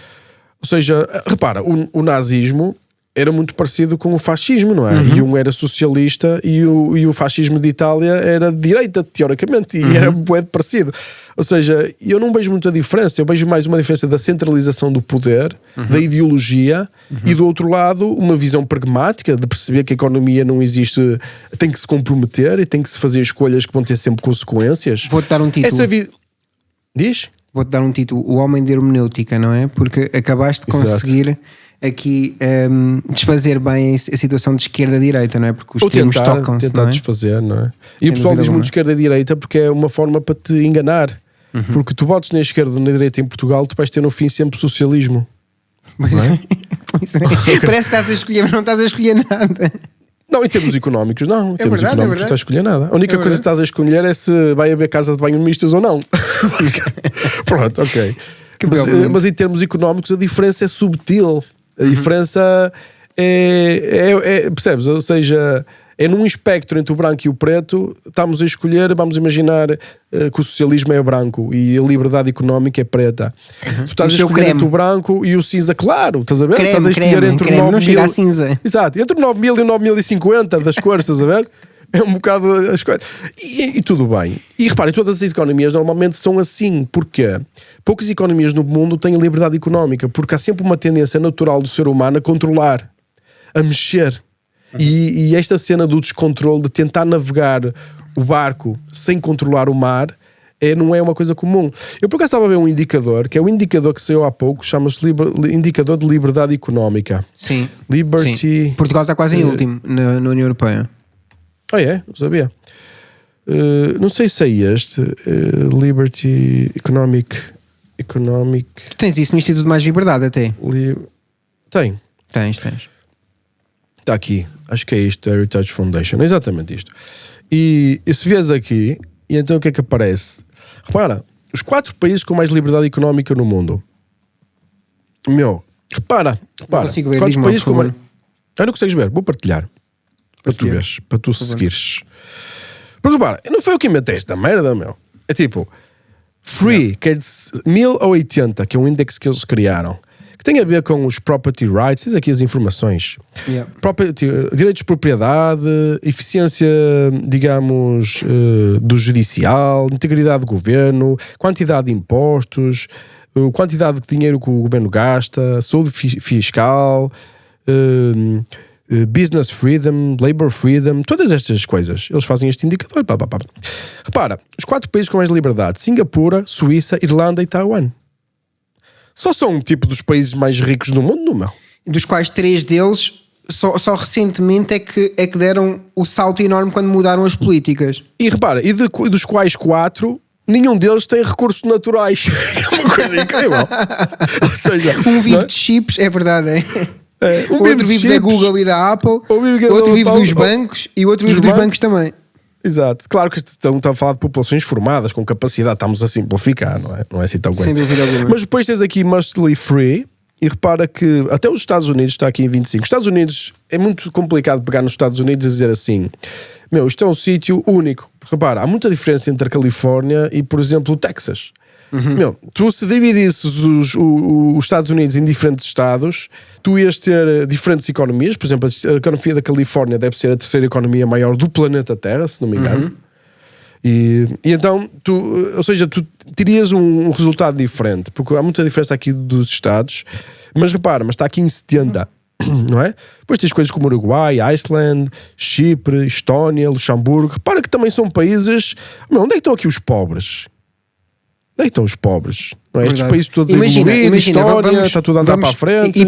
Ou seja, repara, o nazismo era muito parecido com o fascismo, não é? E um era socialista e o fascismo de Itália era de direita, teoricamente, e era bué de parecido. Ou seja, eu não vejo muita diferença, eu vejo mais uma diferença da centralização do poder, da ideologia, e do outro lado uma visão pragmática de perceber que a economia não existe, tem que se comprometer e tem que se fazer escolhas que vão ter sempre consequências. Vou-te dar um título. Diz? Vou-te dar um título, o homem da hermenêutica, não é? Porque acabaste de conseguir aqui desfazer bem a situação de esquerda-direita, não é? Porque os termos tocam-se, não é? Desfazer, não é? E o pessoal diz muito esquerda-direita porque é uma forma para te enganar. Porque tu botes na esquerda ou na direita em Portugal, tu vais ter no fim sempre socialismo. Pois é. Pois é. Parece que estás a escolher, mas não estás a escolher nada. Não, em termos económicos não. Em termos económicos não estás a escolher nada. A única coisa que estás a escolher é se vai haver casa de banho mistas ou não. Pronto, ok. Mas em termos económicos a diferença é subtil. A diferença percebes? Ou seja, é num espectro entre o branco e o preto. Estamos a escolher, vamos imaginar que o socialismo é branco e a liberdade económica é preta. Tu estás a escolher entre o branco e o cinza claro, estás a ver? Estás a escolher entre o 9.000, não chega a cinza. Exato, entre o 9.000 e o 9.050 das cores, estás a ver? É um bocado as coisas. E tudo bem. E reparem, todas as economias normalmente são assim. Porquê? Poucas economias no mundo têm liberdade económica, porque há sempre uma tendência natural do ser humano a controlar, a mexer. E esta cena do descontrole, de tentar navegar o barco sem controlar o mar, não é uma coisa comum. Eu por acaso estava a ver um indicador, que é o indicador que saiu há pouco, chama-se Indicador de Liberdade Económica. Sim. Liberty. Sim. Portugal está quase em último na União Europeia. É? Não sabia. Não sei se é este. Liberty Economic. Tu tens isso no Instituto de Mais Liberdade até? Tem. Tens. Está aqui, acho que é isto, Heritage Foundation, é exatamente isto. E se vês aqui, e então o que é que aparece? Repara, os 4 países com mais liberdade económica no mundo. Repara. Não consigo ver, 4 diz-me, países por com mais... favor. Não consegues ver, vou partilhar. Para tu veres, para tu seguires. Porque repara, não foi eu que inventei esta merda, É tipo, Free, que é de 1080, que é um índice que eles criaram, que tem a ver com os property rights, tens aqui as informações. Yeah. Direitos de propriedade, eficiência, digamos, do judicial, integridade do governo, quantidade de impostos, quantidade de dinheiro que o governo gasta, saúde fiscal, business freedom, labor freedom, todas estas coisas. Eles fazem este indicador. Repara, os 4 países com mais liberdade: Singapura, Suíça, Irlanda e Taiwan. Só são tipo dos países mais ricos do mundo, Dos quais 3 deles só recentemente é que deram o salto enorme quando mudaram as políticas. E repara, dos quais 4, nenhum deles tem recursos naturais. É uma coisa incrível. Ou seja, Um vive de chips, é verdade, um outro vive da Google e da Apple, outro vive dos bancos e outro vive dos bancos também. Exato. Claro que estamos a falar de populações formadas, com capacidade, estamos a simplificar, não é? Não é assim tão coisa. Sem dúvida alguma. Mas depois tens aqui mostly free, e repara que até os Estados Unidos está aqui em 25. Os Estados Unidos, é muito complicado pegar nos Estados Unidos e dizer assim, isto é um sítio único. Porque repara, há muita diferença entre a Califórnia e, por exemplo, o Texas. Tu se dividisses os Estados Unidos em diferentes estados, tu ias ter diferentes economias. Por exemplo, a economia da Califórnia deve ser a 3ª economia maior do planeta Terra, se não me engano. E então, tu terias um resultado diferente, porque há muita diferença aqui dos estados. Mas repara, está aqui em 70, não é? Depois tens coisas como Uruguai, Iceland, Chipre, Estónia, Luxemburgo. Repara que também são países... onde é que estão aqui os pobres? Onde é que estão os pobres? Não é? Estes países todos evoluídos, história, está tudo a andar para a frente. E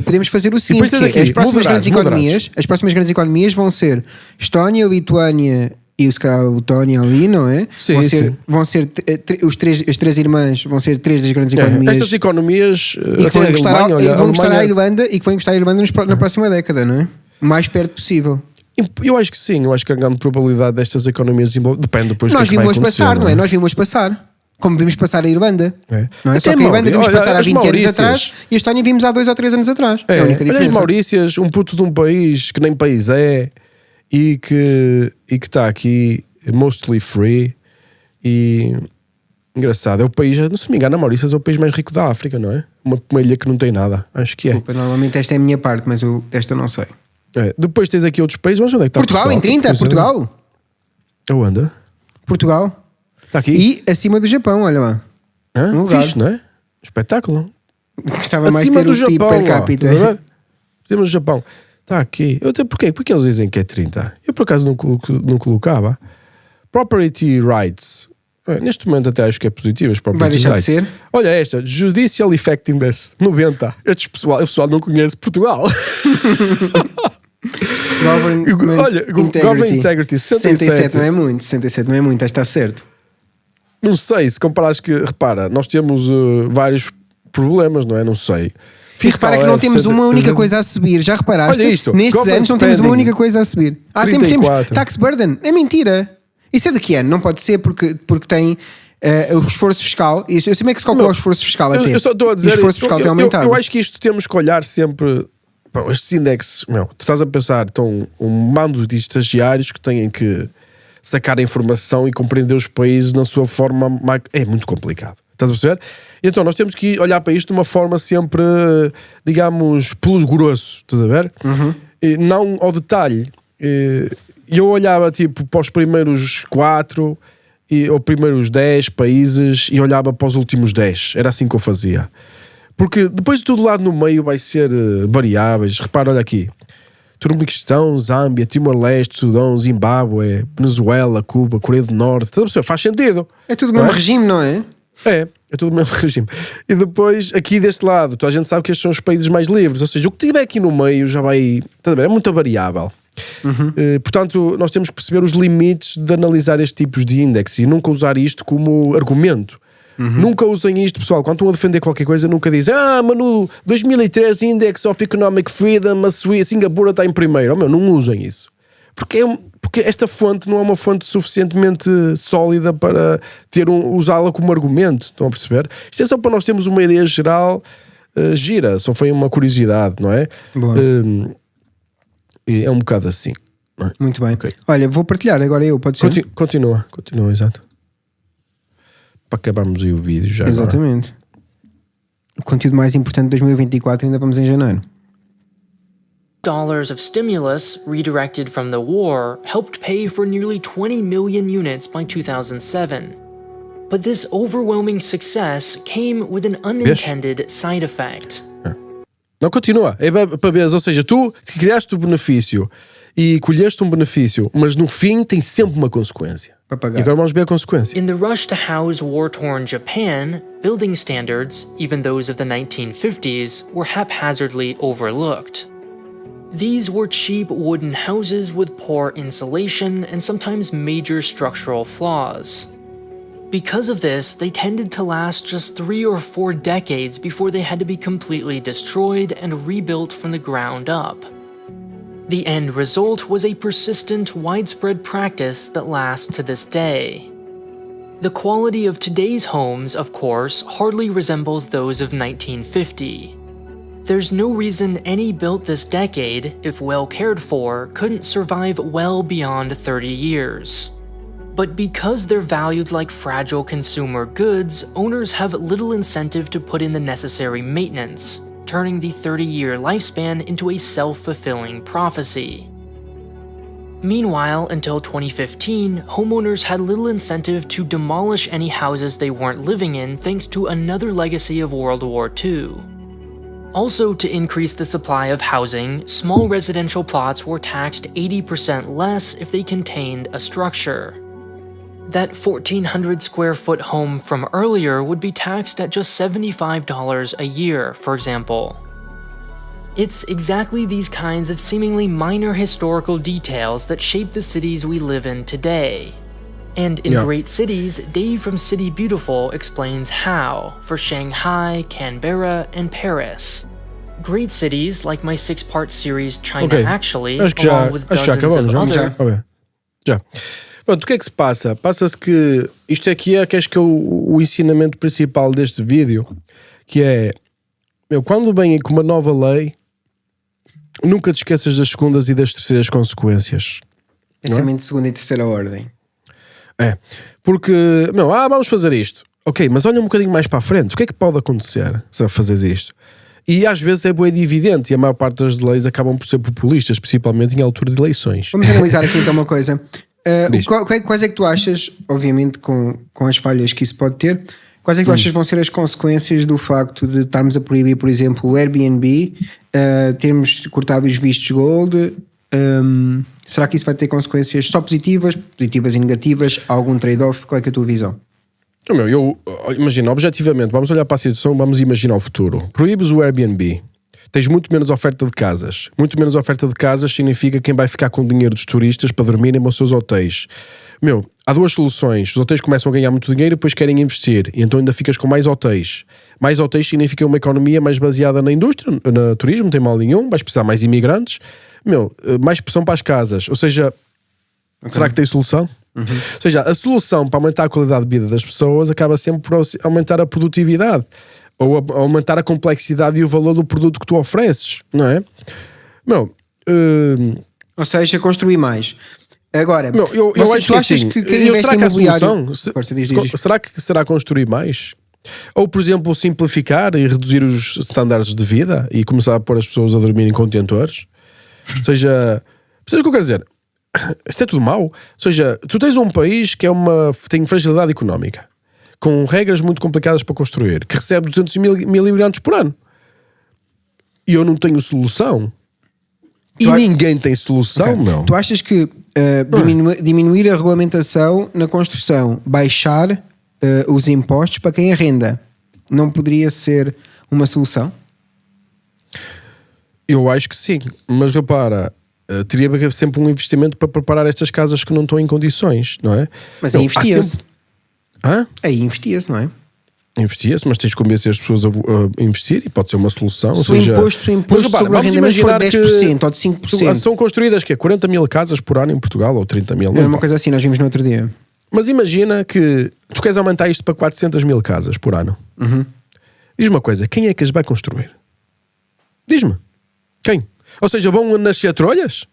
podemos fazer o seguinte: aqui, as próximas grandes economias vão ser Estónia, Lituânia e se calhar Letónia ali, não é? Sim, vão ser as 3 irmãs, vão ser 3 das grandes economias. Estas economias e que vão encostar à Irlanda e que vão encostar à Irlanda na próxima década, não é? O mais perto possível. Eu acho que sim, eu acho que a grande probabilidade destas economias depende depois do nós que vai acontecer. Nós vimos passar, não é? Nós vimos passar. Como vimos passar a Irlanda. Não é? Até Só que a Irlanda vimos passar há 20 Maurícias anos atrás e a Estónia vimos há 2 ou 3 anos atrás. É a única diferença. Olha as Maurícias, um puto de um país que nem país é e que está aqui mostly free e engraçado, é o país, não se me engano, a Maurícias é o país mais rico da África, não é? Uma ilha que não tem nada, acho que é. Desculpa, normalmente esta é a minha parte, mas esta não sei. Depois tens aqui outros países, mas onde é que está Portugal? Em 30, Portugal. Aonde? Portugal. Está aqui? E acima do Japão, olha lá. Fixe, não é? Espetáculo. Gostava mais de ter o PIB per capita. Acima do Japão. Está aqui. Porquê? Porque eles dizem que é 30. Eu por acaso não colocava. Property rights. Neste momento até acho que é positivo. Vai deixar rights. De ser? Olha esta. Judicial effectiveness. 90. O pessoal não conhece Portugal. Government Integrity 67 não é muito. 67 não é muito. Está certo. Não sei, se comparares que, repara, nós temos vários problemas, não é? Não sei. E repara que não temos uma única coisa a subir, já reparaste? Olha isto, nestes anos não temos uma única coisa a subir. Temos tax burden, é mentira. Isso é de que ano? Não pode ser porque tem o esforço fiscal. Eu sei como é que se calcula o esforço fiscal até. Eu só estou a dizer, o esforço fiscal tem aumentado. Eu acho que isto temos que olhar sempre. Estes indexes, tu estás a pensar, estão um mando de estagiários que têm que sacar a informação e compreender os países na sua forma. É muito complicado. Estás a perceber? Então nós temos que olhar para isto de uma forma sempre, digamos, pelos grosso. Estás a ver? E não ao detalhe. Eu olhava tipo para os primeiros 4 ou primeiros 10 países e olhava para os últimos 10. Era assim que eu fazia. Porque depois de tudo lá no meio vai ser variáveis. Repara, olha aqui. Turcomenistão, Zâmbia, Timor-Leste, Sudão, Zimbábue, Venezuela, Cuba, Coreia do Norte. Faz sentido. É tudo o mesmo regime, não é? É tudo o mesmo regime. E depois, aqui deste lado, toda a gente sabe que estes são os países mais livres. Ou seja, o que tiver aqui no meio já vai... É muito variável. Portanto, nós temos que perceber os limites de analisar estes tipos de índice e nunca usar isto como argumento. Nunca usem isto, pessoal. Quando estão a defender qualquer coisa, nunca dizem: mano, 2003 Index of Economic Freedom, a Singapura está em primeiro. Oh, meu, não usem isso. Porque esta fonte não é uma fonte suficientemente sólida para usá-la como argumento. Estão a perceber? Isto é só para nós termos uma ideia geral gira. Só foi uma curiosidade, não é? É um bocado assim. Não é? Muito bem. Okay. Olha, vou partilhar agora pode ser? Continua, exato. Para acabarmos aí o vídeo já. Exatamente. Agora. O conteúdo mais importante de 2024 ainda vamos em janeiro. Dollars of stimulus redirected from the war helped pay for nearly 20 million units by 2007. But this overwhelming success came with an unintended side effect. Não, continua. É para ver, ou seja, tu criaste o benefício e colheste um benefício, mas no fim tem sempre uma consequência. Para pagar. E agora vamos ver a consequência. In the rush to house war-torn Japan, building standards, even those of the 1950s, were haphazardly overlooked. These were cheap wooden houses with poor insulation and sometimes major structural flaws. Because of this, they tended to last just 3 or 4 decades before they had to be completely destroyed and rebuilt from the ground up. The end result was a persistent, widespread practice that lasts to this day. The quality of today's homes, of course, hardly resembles those of 1950. There's no reason any built this decade, if well cared for, couldn't survive well beyond 30 years. But because they're valued like fragile consumer goods, owners have little incentive to put in the necessary maintenance, turning the 30-year lifespan into a self-fulfilling prophecy. Meanwhile, until 2015, homeowners had little incentive to demolish any houses they weren't living in thanks to another legacy of World War II. Also, to increase the supply of housing, small residential plots were taxed 80% less if they contained a structure. That 1,400 square foot home from earlier would be taxed at just $75 a year, for example. It's exactly these kinds of seemingly minor historical details that shape the cities we live in today. And in great cities, Dave from City Beautiful explains how for Shanghai, Canberra, and Paris. Great cities, like my 6-part series China Actually, along with dozens of other... Já. Pronto, o que é que se passa? Passa-se que isto aqui é que acho que é o ensinamento principal deste vídeo, que é, quando vem com uma nova lei, nunca te esqueças das segundas e das terceiras consequências. Pensamento de segunda e terceira ordem. É, porque, vamos fazer isto. Ok, mas olha um bocadinho mais para a frente. O que é que pode acontecer se fazeres isto? E às vezes é bué evidente, e a maior parte das leis acabam por ser populistas, principalmente em altura de eleições. Vamos analisar aqui então uma coisa. Quais é que tu achas, obviamente com as falhas que isso pode ter, quais é que tu achas vão ser as consequências do facto de estarmos a proibir, por exemplo, o Airbnb, termos cortado os vistos gold? Será que isso vai ter consequências só positivas e negativas? Algum trade-off? Qual é que é a tua visão? Eu imagino, objetivamente, vamos olhar para a situação, vamos imaginar o futuro. Proíbes o Airbnb, tens muito menos oferta de casas. Muito menos oferta de casas significa quem vai ficar com o dinheiro dos turistas para dormirem nos seus hotéis. Há duas soluções. Os hotéis começam a ganhar muito dinheiro e depois querem investir, e então ainda ficas com mais hotéis. Mais hotéis significa uma economia mais baseada na indústria, no turismo, não tem mal nenhum, vais precisar mais imigrantes. Mais pressão para as casas. Ou seja, será que tem solução? Ou seja, a solução para aumentar a qualidade de vida das pessoas acaba sempre por aumentar a produtividade ou aumentar a complexidade e o valor do produto que tu ofereces, não é? Ou seja, construir mais. Agora, eu acho que assim, será que a solução será que será construir mais? Ou, por exemplo, simplificar e reduzir os estándares de vida e começar a pôr as pessoas a dormir em contentores? Ou seja, percebes o que eu quero dizer? Isto é tudo mau. Ou seja, tu tens um país que tem fragilidade económica, com regras muito complicadas para construir, que recebe 200 mil imigrantes por ano. E eu não tenho solução. E ninguém tem solução, não. Tu achas que diminuir a regulamentação na construção, baixar os impostos para quem arrenda, não poderia ser uma solução? Eu acho que sim, mas repara, teria que haver sempre um investimento para preparar estas casas que não estão em condições, não é? Mas aí investia-se. Hã? Aí investia-se, não é? Investia-se, mas tens de convencer as pessoas a investir e pode ser uma solução. Se o imposto sobre o rendimento for 10% ou de 5%. São construídas 40 mil casas por ano em Portugal ou 30 mil. É uma coisa assim, nós vimos no outro dia. Mas imagina que tu queres aumentar isto para 400 mil casas por ano. Diz-me uma coisa, quem é que as vai construir? Diz-me. Quem? Ou seja, vão nascer trolhas?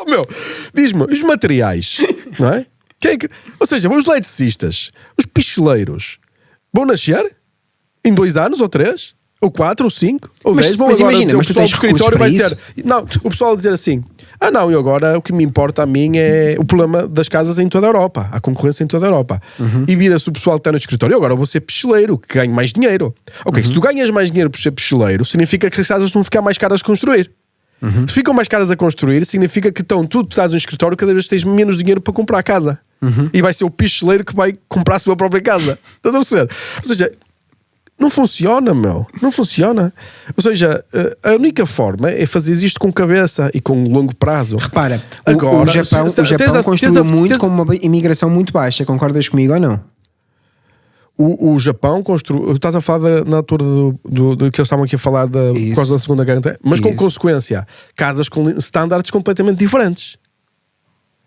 Oh, meu, diz-me, os materiais, não é? Quem é que... Ou seja, os eletricistas, os picheleiros, vão nascer em 2 anos, ou 3, ou 4, ou 5, ou 10. Vão mas agora imagina, mas o tu pessoal tens do escritório recursos vai para dizer... Não, o pessoal vai dizer assim, não, e agora o que me importa a mim é o problema das casas em toda a Europa. Há concorrência em toda a Europa. E vira-se o pessoal que está no escritório, agora eu vou ser picheleiro, que ganho mais dinheiro. Ok, se tu ganhas mais dinheiro por ser picheleiro, significa que as casas vão ficar mais caras de construir. Se ficam mais caras a construir, significa que tu estás no escritório, cada vez tens menos dinheiro para comprar a casa. E vai ser o picheleiro que vai comprar a sua própria casa. Estás a perceber? Ou seja, não funciona, meu. Não funciona. Ou seja, a única forma é fazer isto com cabeça e com longo prazo. Repara, agora, o Japão construiu muito com uma imigração muito baixa. Concordas comigo ou não? O Japão construiu. Estás a falar na altura do que eles estavam aqui a falar por causa da Segunda Guerra, mas com consequência, casas com estándares completamente diferentes,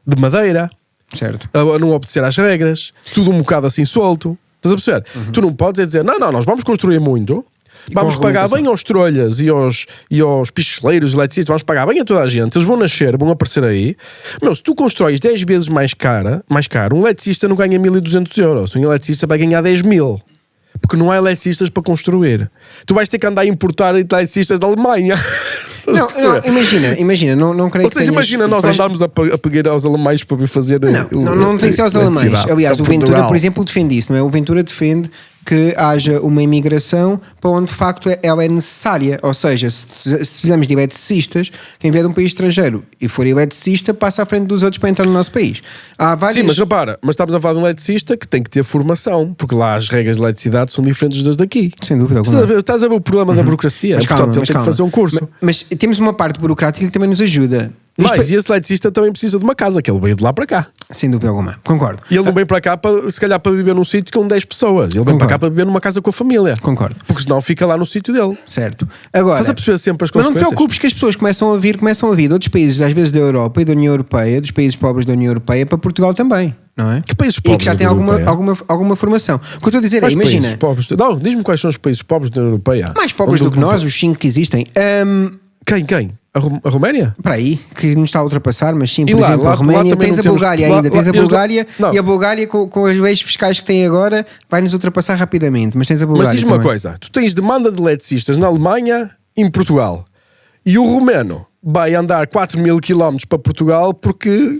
de madeira, certo? A não obedecer às regras, tudo um bocado assim solto. Estás a perceber? Tu não podes dizer, não, nós vamos construir muito, vamos pagar bem aos trolhas e aos picheleiros, eletricistas, vamos pagar bem a toda a gente, eles vão nascer, vão aparecer aí. Meu, se tu constróis 10 vezes mais caro, um eletricista não ganha 1.200 euros, um eletricista vai ganhar 10 mil. Porque não há eletricistas para construir. Tu vais ter que andar a importar eletricistas da Alemanha. Não, imagina, não creio. Ou seja, imagina nós andarmos a pegar aos alemães para vir fazer. Não tem que ser aos alemães. Aliás, o Ventura, por exemplo, defende isso, não é? O Ventura defende que haja uma imigração para onde de facto ela é necessária. Ou seja, se fizermos de eletricistas, quem vier de um país estrangeiro e for eletricista passa à frente dos outros para entrar no nosso país. Há várias... Sim, mas repara, mas estamos a falar de um eletricista que tem que ter formação, porque lá as regras de eletricidade são diferentes das daqui. Sem dúvida alguma. Estás a ver o problema da burocracia? Mas portanto, ele tem que fazer um curso. Mas temos uma parte burocrática que também nos ajuda. Mas e esse eletricista também precisa de uma casa, que ele veio de lá para cá. Sem dúvida alguma, concordo. E ele não vem para cá, se calhar, para viver num sítio com 10 pessoas. Ele vem para cá para viver numa casa com a família. Concordo. Porque senão fica lá no sítio dele. Certo. Agora, estás a perceber sempre as mas consequências. não te preocupes que as pessoas começam a vir de outros países, às vezes da Europa e da União Europeia, dos países pobres da União Europeia, para Portugal também. Não é? Que países pobres? E que já têm alguma formação. O que eu estou a dizer é, imagina. Não, diz-me quais são os países pobres da União Europeia. Mais pobres do que nós, os 5 que existem. Quem? A Roménia? Para aí, que nos está a ultrapassar, mas sim, por lá, exemplo, a Roménia, tens a Bulgária ainda, tens a Bulgária e a Bulgária com os leis fiscais que tem agora vai-nos ultrapassar rapidamente, mas tens a Bulgária. Mas diz-me uma coisa, tu tens demanda de eletricistas na Alemanha e em Portugal, e o romeno vai andar 4.000 km para Portugal Porquê?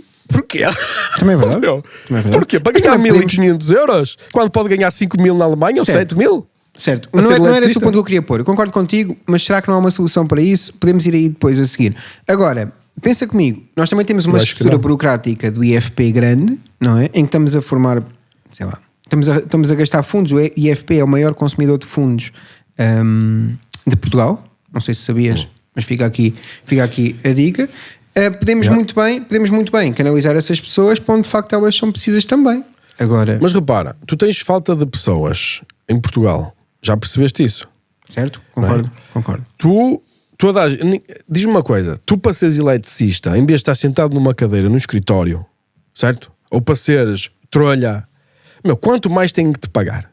Também é verdade. Porquê? Para ganhar 1.500 euros? Quando pode ganhar 5.000 na Alemanha ou 7.000? Certo, não era esse o ponto que eu queria pôr. Eu concordo contigo, mas será que não há uma solução para isso? Podemos ir aí depois a seguir. Agora, pensa comigo, nós também temos uma estrutura burocrática do IFP grande, não é? Em que estamos a formar, sei lá, estamos a gastar fundos. O IFP é o maior consumidor de fundos de Portugal. Não sei se sabias, mas fica aqui a dica. Podemos muito bem canalizar essas pessoas para onde de facto elas são precisas também. Agora, mas repara, tu tens falta de pessoas em Portugal. Já percebeste isso? Certo? Concordo. Diz-me uma coisa, tu para seres eletricista, em vez de estar sentado numa cadeira no escritório, certo? Ou para seres trolha, quanto mais tem que te pagar?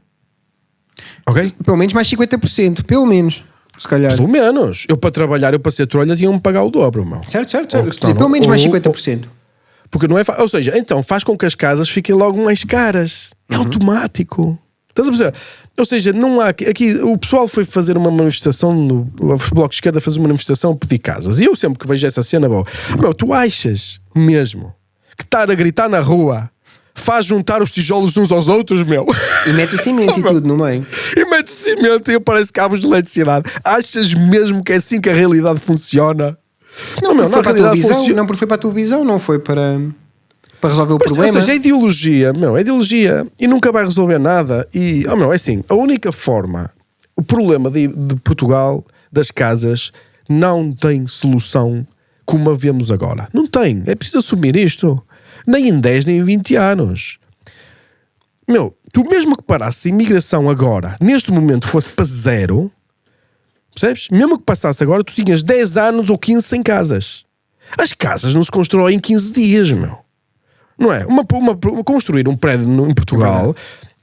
Ok? Pelo menos mais 50%, pelo menos. Se calhar. Pelo menos. Eu para trabalhar, eu para ser trolha, tinham-me pagar o dobro, meu. Certo. Pelo menos mais 50%. Porque não é ou seja, então faz com que as casas fiquem logo mais caras. É automático. Estás a perceber? Ou seja, não há aqui o pessoal foi fazer uma manifestação o Bloco de Esquerda fez uma manifestação a pedir casas. E eu sempre que vejo essa cena, tu achas mesmo que estar a gritar na rua faz juntar os tijolos uns aos outros, meu? E mete o cimento e tudo no meio. E mete o cimento e aparece cabos de eletricidade. Achas mesmo que é assim que a realidade funciona? Não, porque foi para a tua visão, não porque foi para a tua visão, não foi para resolver o problema. Ou seja, é ideologia e nunca vai resolver nada. E, é assim, a única forma, o problema de Portugal, das casas, não tem solução como a vemos agora. Não tem, é preciso assumir isto. Nem em 10, nem em 20 anos. Meu, tu mesmo que parasses a imigração agora, neste momento fosse para 0, percebes? Mesmo que passasse agora, tu tinhas 10 anos ou 15 sem casas. As casas não se constroem em 15 dias, meu. Não é? Construir um prédio em Portugal,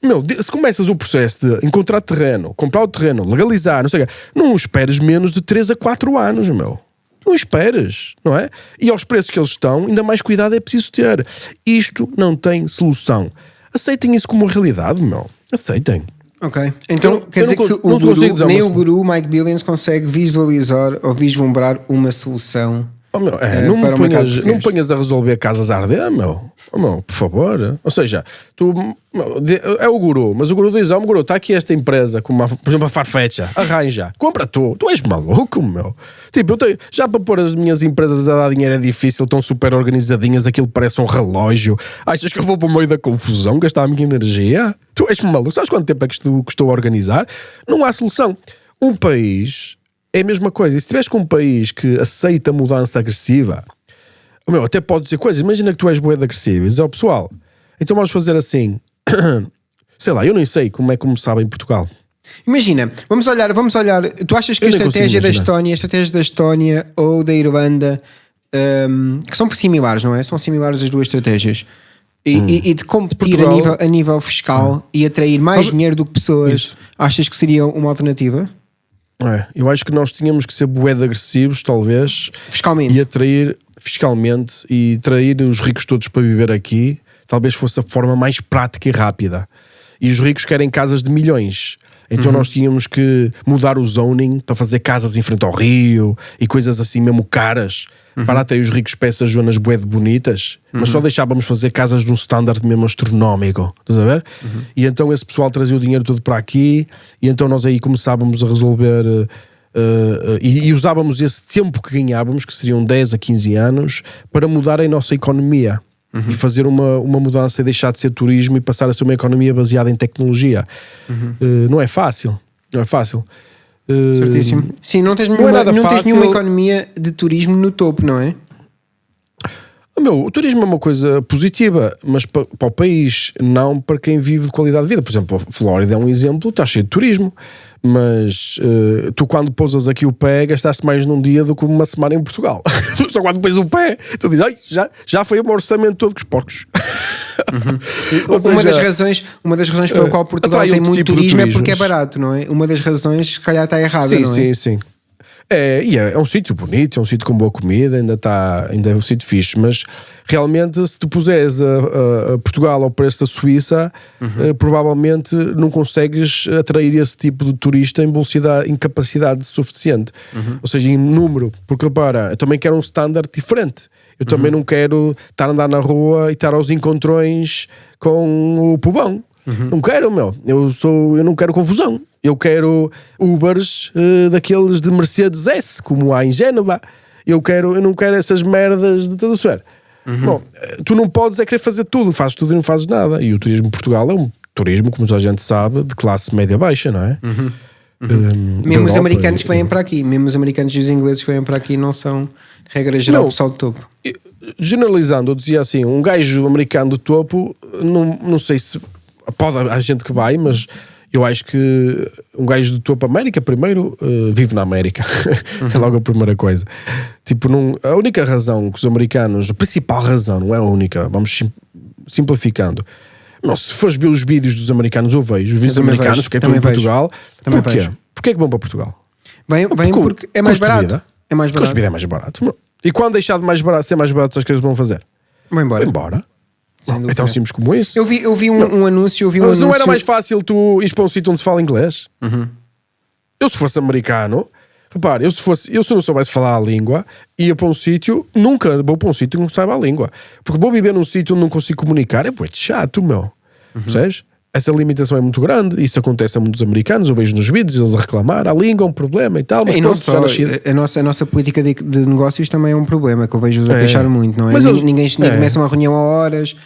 meu, se começas o processo de encontrar terreno, comprar o terreno, legalizar, não sei o quê, não esperes menos de 3 a 4 anos, meu. Não esperes, não é? E aos preços que eles estão, ainda mais cuidado é preciso ter. Isto não tem solução. Aceitem isso como realidade, meu. Aceitem. Ok. Então quer dizer que nem o guru Mike Billions consegue visualizar ou vislumbrar uma solução. Oh, meu, não me ponhas a resolver casas a arder, meu. Oh, meu, por favor. Ou seja, é o guru, mas o guru diz: oh, guru, está aqui esta empresa, como por exemplo a Farfetch, arranja, compra tu és maluco, meu. Tipo, já para pôr as minhas empresas a dar dinheiro é difícil, estão super organizadinhas, aquilo parece um relógio. Achas que eu vou para o meio da confusão, gastar a minha energia? Tu és maluco, sabes quanto tempo é que isto custou a organizar? Não há solução. Um país é a mesma coisa, e se estiveres com um país que aceita mudança agressiva, meu, até pode dizer coisas. Imagina que tu és bué de agressivo e diz: ó pessoal, então vamos fazer assim. Sei lá, eu nem sei como é que começava em Portugal. Imagina, vamos olhar. Tu achas que a estratégia da Estónia ou da Irlanda, que são similares, não é? São similares as duas estratégias. E de competir Portugal, a nível fiscal e atrair mais dinheiro do que pessoas, isso. Achas que seria uma alternativa? Eu acho que nós tínhamos que ser bué de agressivos, talvez. Fiscalmente. E atrair fiscalmente e trair os ricos todos para viver aqui, talvez fosse a forma mais prática e rápida. E os ricos querem casas de milhões. Então nós tínhamos que mudar o zoning para fazer casas em frente ao rio e coisas assim mesmo caras, para atrair os ricos para essas zonas bué de bonitas, mas só deixávamos fazer casas de um standard mesmo astronómico, estás a ver? E então esse pessoal trazia o dinheiro todo para aqui, e então nós aí começávamos a resolver e usávamos esse tempo que ganhávamos, que seriam 10 a 15 anos, para mudar a nossa economia. E fazer uma mudança e deixar de ser turismo e passar a ser uma economia baseada em tecnologia. Não é fácil. Certíssimo. Sim, não tens nenhuma economia de turismo no topo, não é? Meu, o turismo é uma coisa positiva, mas para o país, não para quem vive de qualidade de vida. Por exemplo, a Flórida é um exemplo, está cheio de turismo, mas tu quando pousas aqui o pé gastaste mais num dia do que uma semana em Portugal. Só quando pões o pé, tu dizes: já foi o meu orçamento todo com os porcos. Uma das razões pela qual Portugal tem muito tipo turismo é porque é barato, não é? Uma das razões, se calhar, está errada, não é? Sim. É um sítio bonito, é um sítio com boa comida, ainda é um sítio fixe, mas realmente se tu puseres a Portugal ao preço da Suíça, provavelmente não consegues atrair esse tipo de turista em capacidade suficiente, ou seja, em número, porque repara, eu também quero um standard diferente. Eu também não quero estar a andar na rua e estar aos encontrões com o povão. Não quero, meu. Eu não quero confusão. Eu quero Ubers daqueles de Mercedes S, como há em Génova. Eu não quero essas merdas de toda a sua. Bom, tu não podes querer fazer tudo. Fazes tudo e não fazes nada. E o turismo de Portugal é um turismo, como a gente sabe, de classe média-baixa, não é? Mesmo os americanos que vêm para aqui, mesmo os americanos e os ingleses que vêm para aqui não são, regra geral, o pessoal de topo. Generalizando, eu dizia assim, um gajo americano de topo, não sei se pode há gente que vai, mas eu acho que um gajo de topo América primeiro vive na América. É logo a primeira coisa. Tipo, a única razão que os americanos, a principal razão, não é a única, vamos simplificando. Não, se fores ver os vídeos dos americanos, eu vejo os vídeos americanos que estão em Portugal. Porquê? Porquê é que vão para Portugal? Vem porque é mais barato. É mais barato. Custo de vida é mais barato. E quando deixar de ser mais barato, as coisas vão fazer? Vão embora. É tão simples como isso. Eu vi um anúncio. Mas não era mais fácil tu ir para um sítio onde se fala inglês? Eu, se fosse americano, repare, eu se não soubesse falar a língua, ia para um sítio, nunca vou para um sítio que não saiba a língua. Porque vou viver num sítio onde não consigo comunicar, é muito chato, meu. Percebes? Essa limitação é muito grande. Isso acontece a muitos americanos. Eu vejo nos vídeos eles a reclamar: a língua é um problema e tal. Mas não só, a nossa política de negócios também é um problema que eu vejo-os a queixar muito, não é? Mas ninguém começa uma reunião a horas,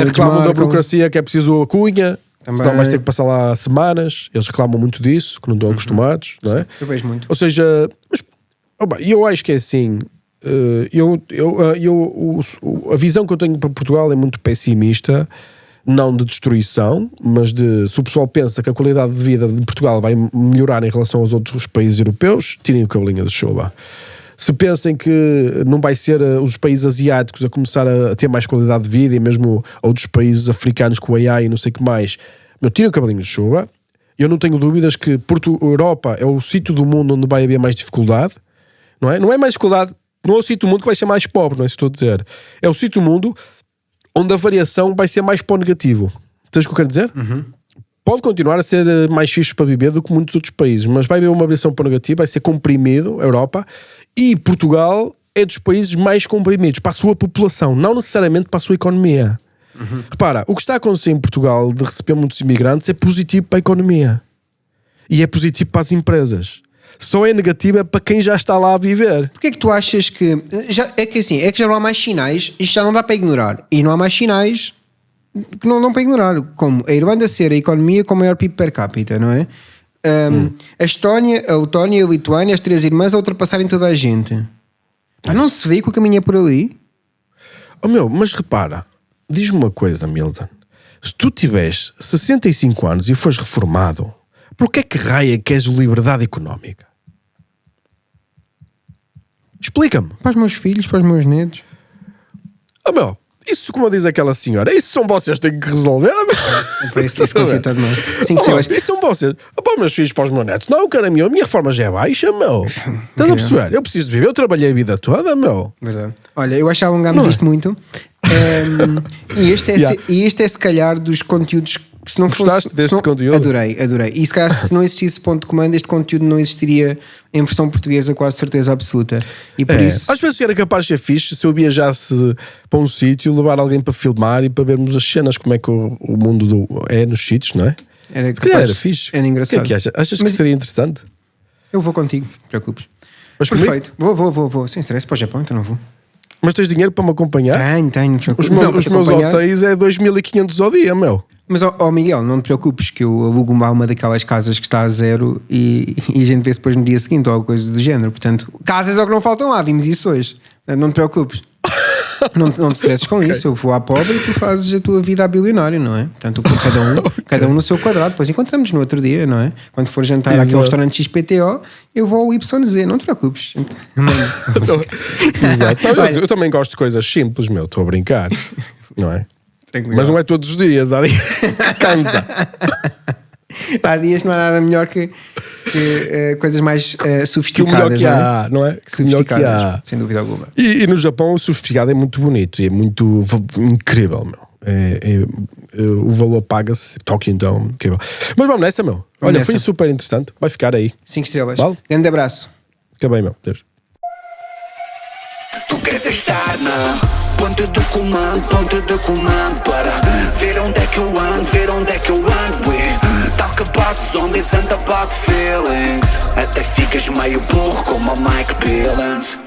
reclamam da burocracia, que é preciso a cunha. Também. Senão vais ter que passar lá semanas. Eles reclamam muito disso, que não estão acostumados, não é? Eu vejo muito. Ou seja, eu acho que é assim. A visão que eu tenho para Portugal é muito pessimista. não de destruição, mas se o pessoal pensa que a qualidade de vida de Portugal vai melhorar em relação aos outros países europeus, tirem o cabelinho de chuva. Se pensem que não vai ser os países asiáticos a começar a ter mais qualidade de vida e mesmo outros países africanos com o AI e não sei o que mais, tirem o cabelinho de chuva. Eu não tenho dúvidas que Europa é o sítio do mundo onde vai haver mais dificuldade, não é? Não é mais dificuldade, não é o sítio do mundo que vai ser mais pobre, não é isso que estou a dizer. É o sítio do mundo onde a variação vai ser mais para o negativo. Entende o que eu quero dizer? Uhum. Pode continuar a ser mais fixe para viver do que muitos outros países, mas vai haver uma variação para o negativo, vai ser comprimido, a Europa, e Portugal é dos países mais comprimidos para a sua população, não necessariamente para a sua economia. Uhum. Repara, o que está a acontecer em Portugal de receber muitos imigrantes é positivo para a economia. E é positivo para as empresas. Só é negativo para quem já está lá a viver. Porquê é que tu achas que... é que já não há mais sinais, isto já não dá para ignorar. E não há mais sinais que não dão para ignorar. Como a Irlanda ser a economia com o maior PIB per capita, não é? A Estónia, a Letónia, a Lituânia, as 3 irmãs a ultrapassarem toda a gente. Não se vê que o caminho é por ali? Mas repara, diz-me uma coisa, Milton. Se tu tiveres 65 anos e fores reformado, porquê que raia queres liberdade económica? Explica-me. Para os meus filhos, para os meus netos. Isso, como diz aquela senhora, isso são vocês que têm que resolver. Esse conteúdo está demais. Isso são vocês. Para os meus filhos, para os meus netos. Não, cara, a minha reforma já é baixa, Estás a perceber? Eu preciso de viver. Eu trabalhei a vida toda, Verdade. Olha, eu acho que alongámos isto muito. E este é se calhar dos conteúdos que se não Gostaste fosse... deste conteúdo? Adorei. E se calhar se não existisse ponto de comando, este conteúdo não existiria em versão portuguesa, quase certeza absoluta. E por isso... Às vezes era capaz de ser fixe se eu viajasse para um sítio, levar alguém para filmar e para vermos as cenas, como é que o mundo é nos sítios, não é? Era se calhar era fixe. Era engraçado. O que é que achas? Achas que seria interessante? Eu vou contigo, não te preocupes. Mas perfeito. Vou. Sem stress, para o Japão, então não vou. Mas tens dinheiro para me acompanhar? Tenho. Os meus hotéis é 2.500 ao dia, Mas, Miguel, não te preocupes que eu alugo uma daquelas casas que está a zero e a gente vê-se depois no dia seguinte ou alguma coisa do género. Portanto, casas é o que não faltam lá, vimos isso hoje. Portanto, não te preocupes. Não te estresses com isso. Eu vou à pobre e tu fazes a tua vida a bilionário, não é? Portanto, cada um no seu quadrado. Depois encontramos no outro dia, não é? Quando for jantar àquele restaurante XPTO, eu vou ao YZ, não te preocupes. Exato. Eu também gosto de coisas simples, estou a brincar, não é? Tranquilo. Mas não é todos os dias, há dias que cansa. Há dias não há nada melhor que coisas mais sofisticadas. Que o melhor que há, não é? Que o melhor que há. Sem dúvida alguma. E no Japão o sofisticado é muito bonito e é muito incrível, o valor paga-se. Tóquio, então, incrível. Mas vamos nessa, Olha, foi super interessante. Vai ficar aí. 5 estrelas. Vale? Grande abraço. Fica bem, Deus. Tu queres estar na ponte do comando para ver onde é que eu ando, we talk about zombies and about feelings. Até ficas meio burro como o Mike Billings.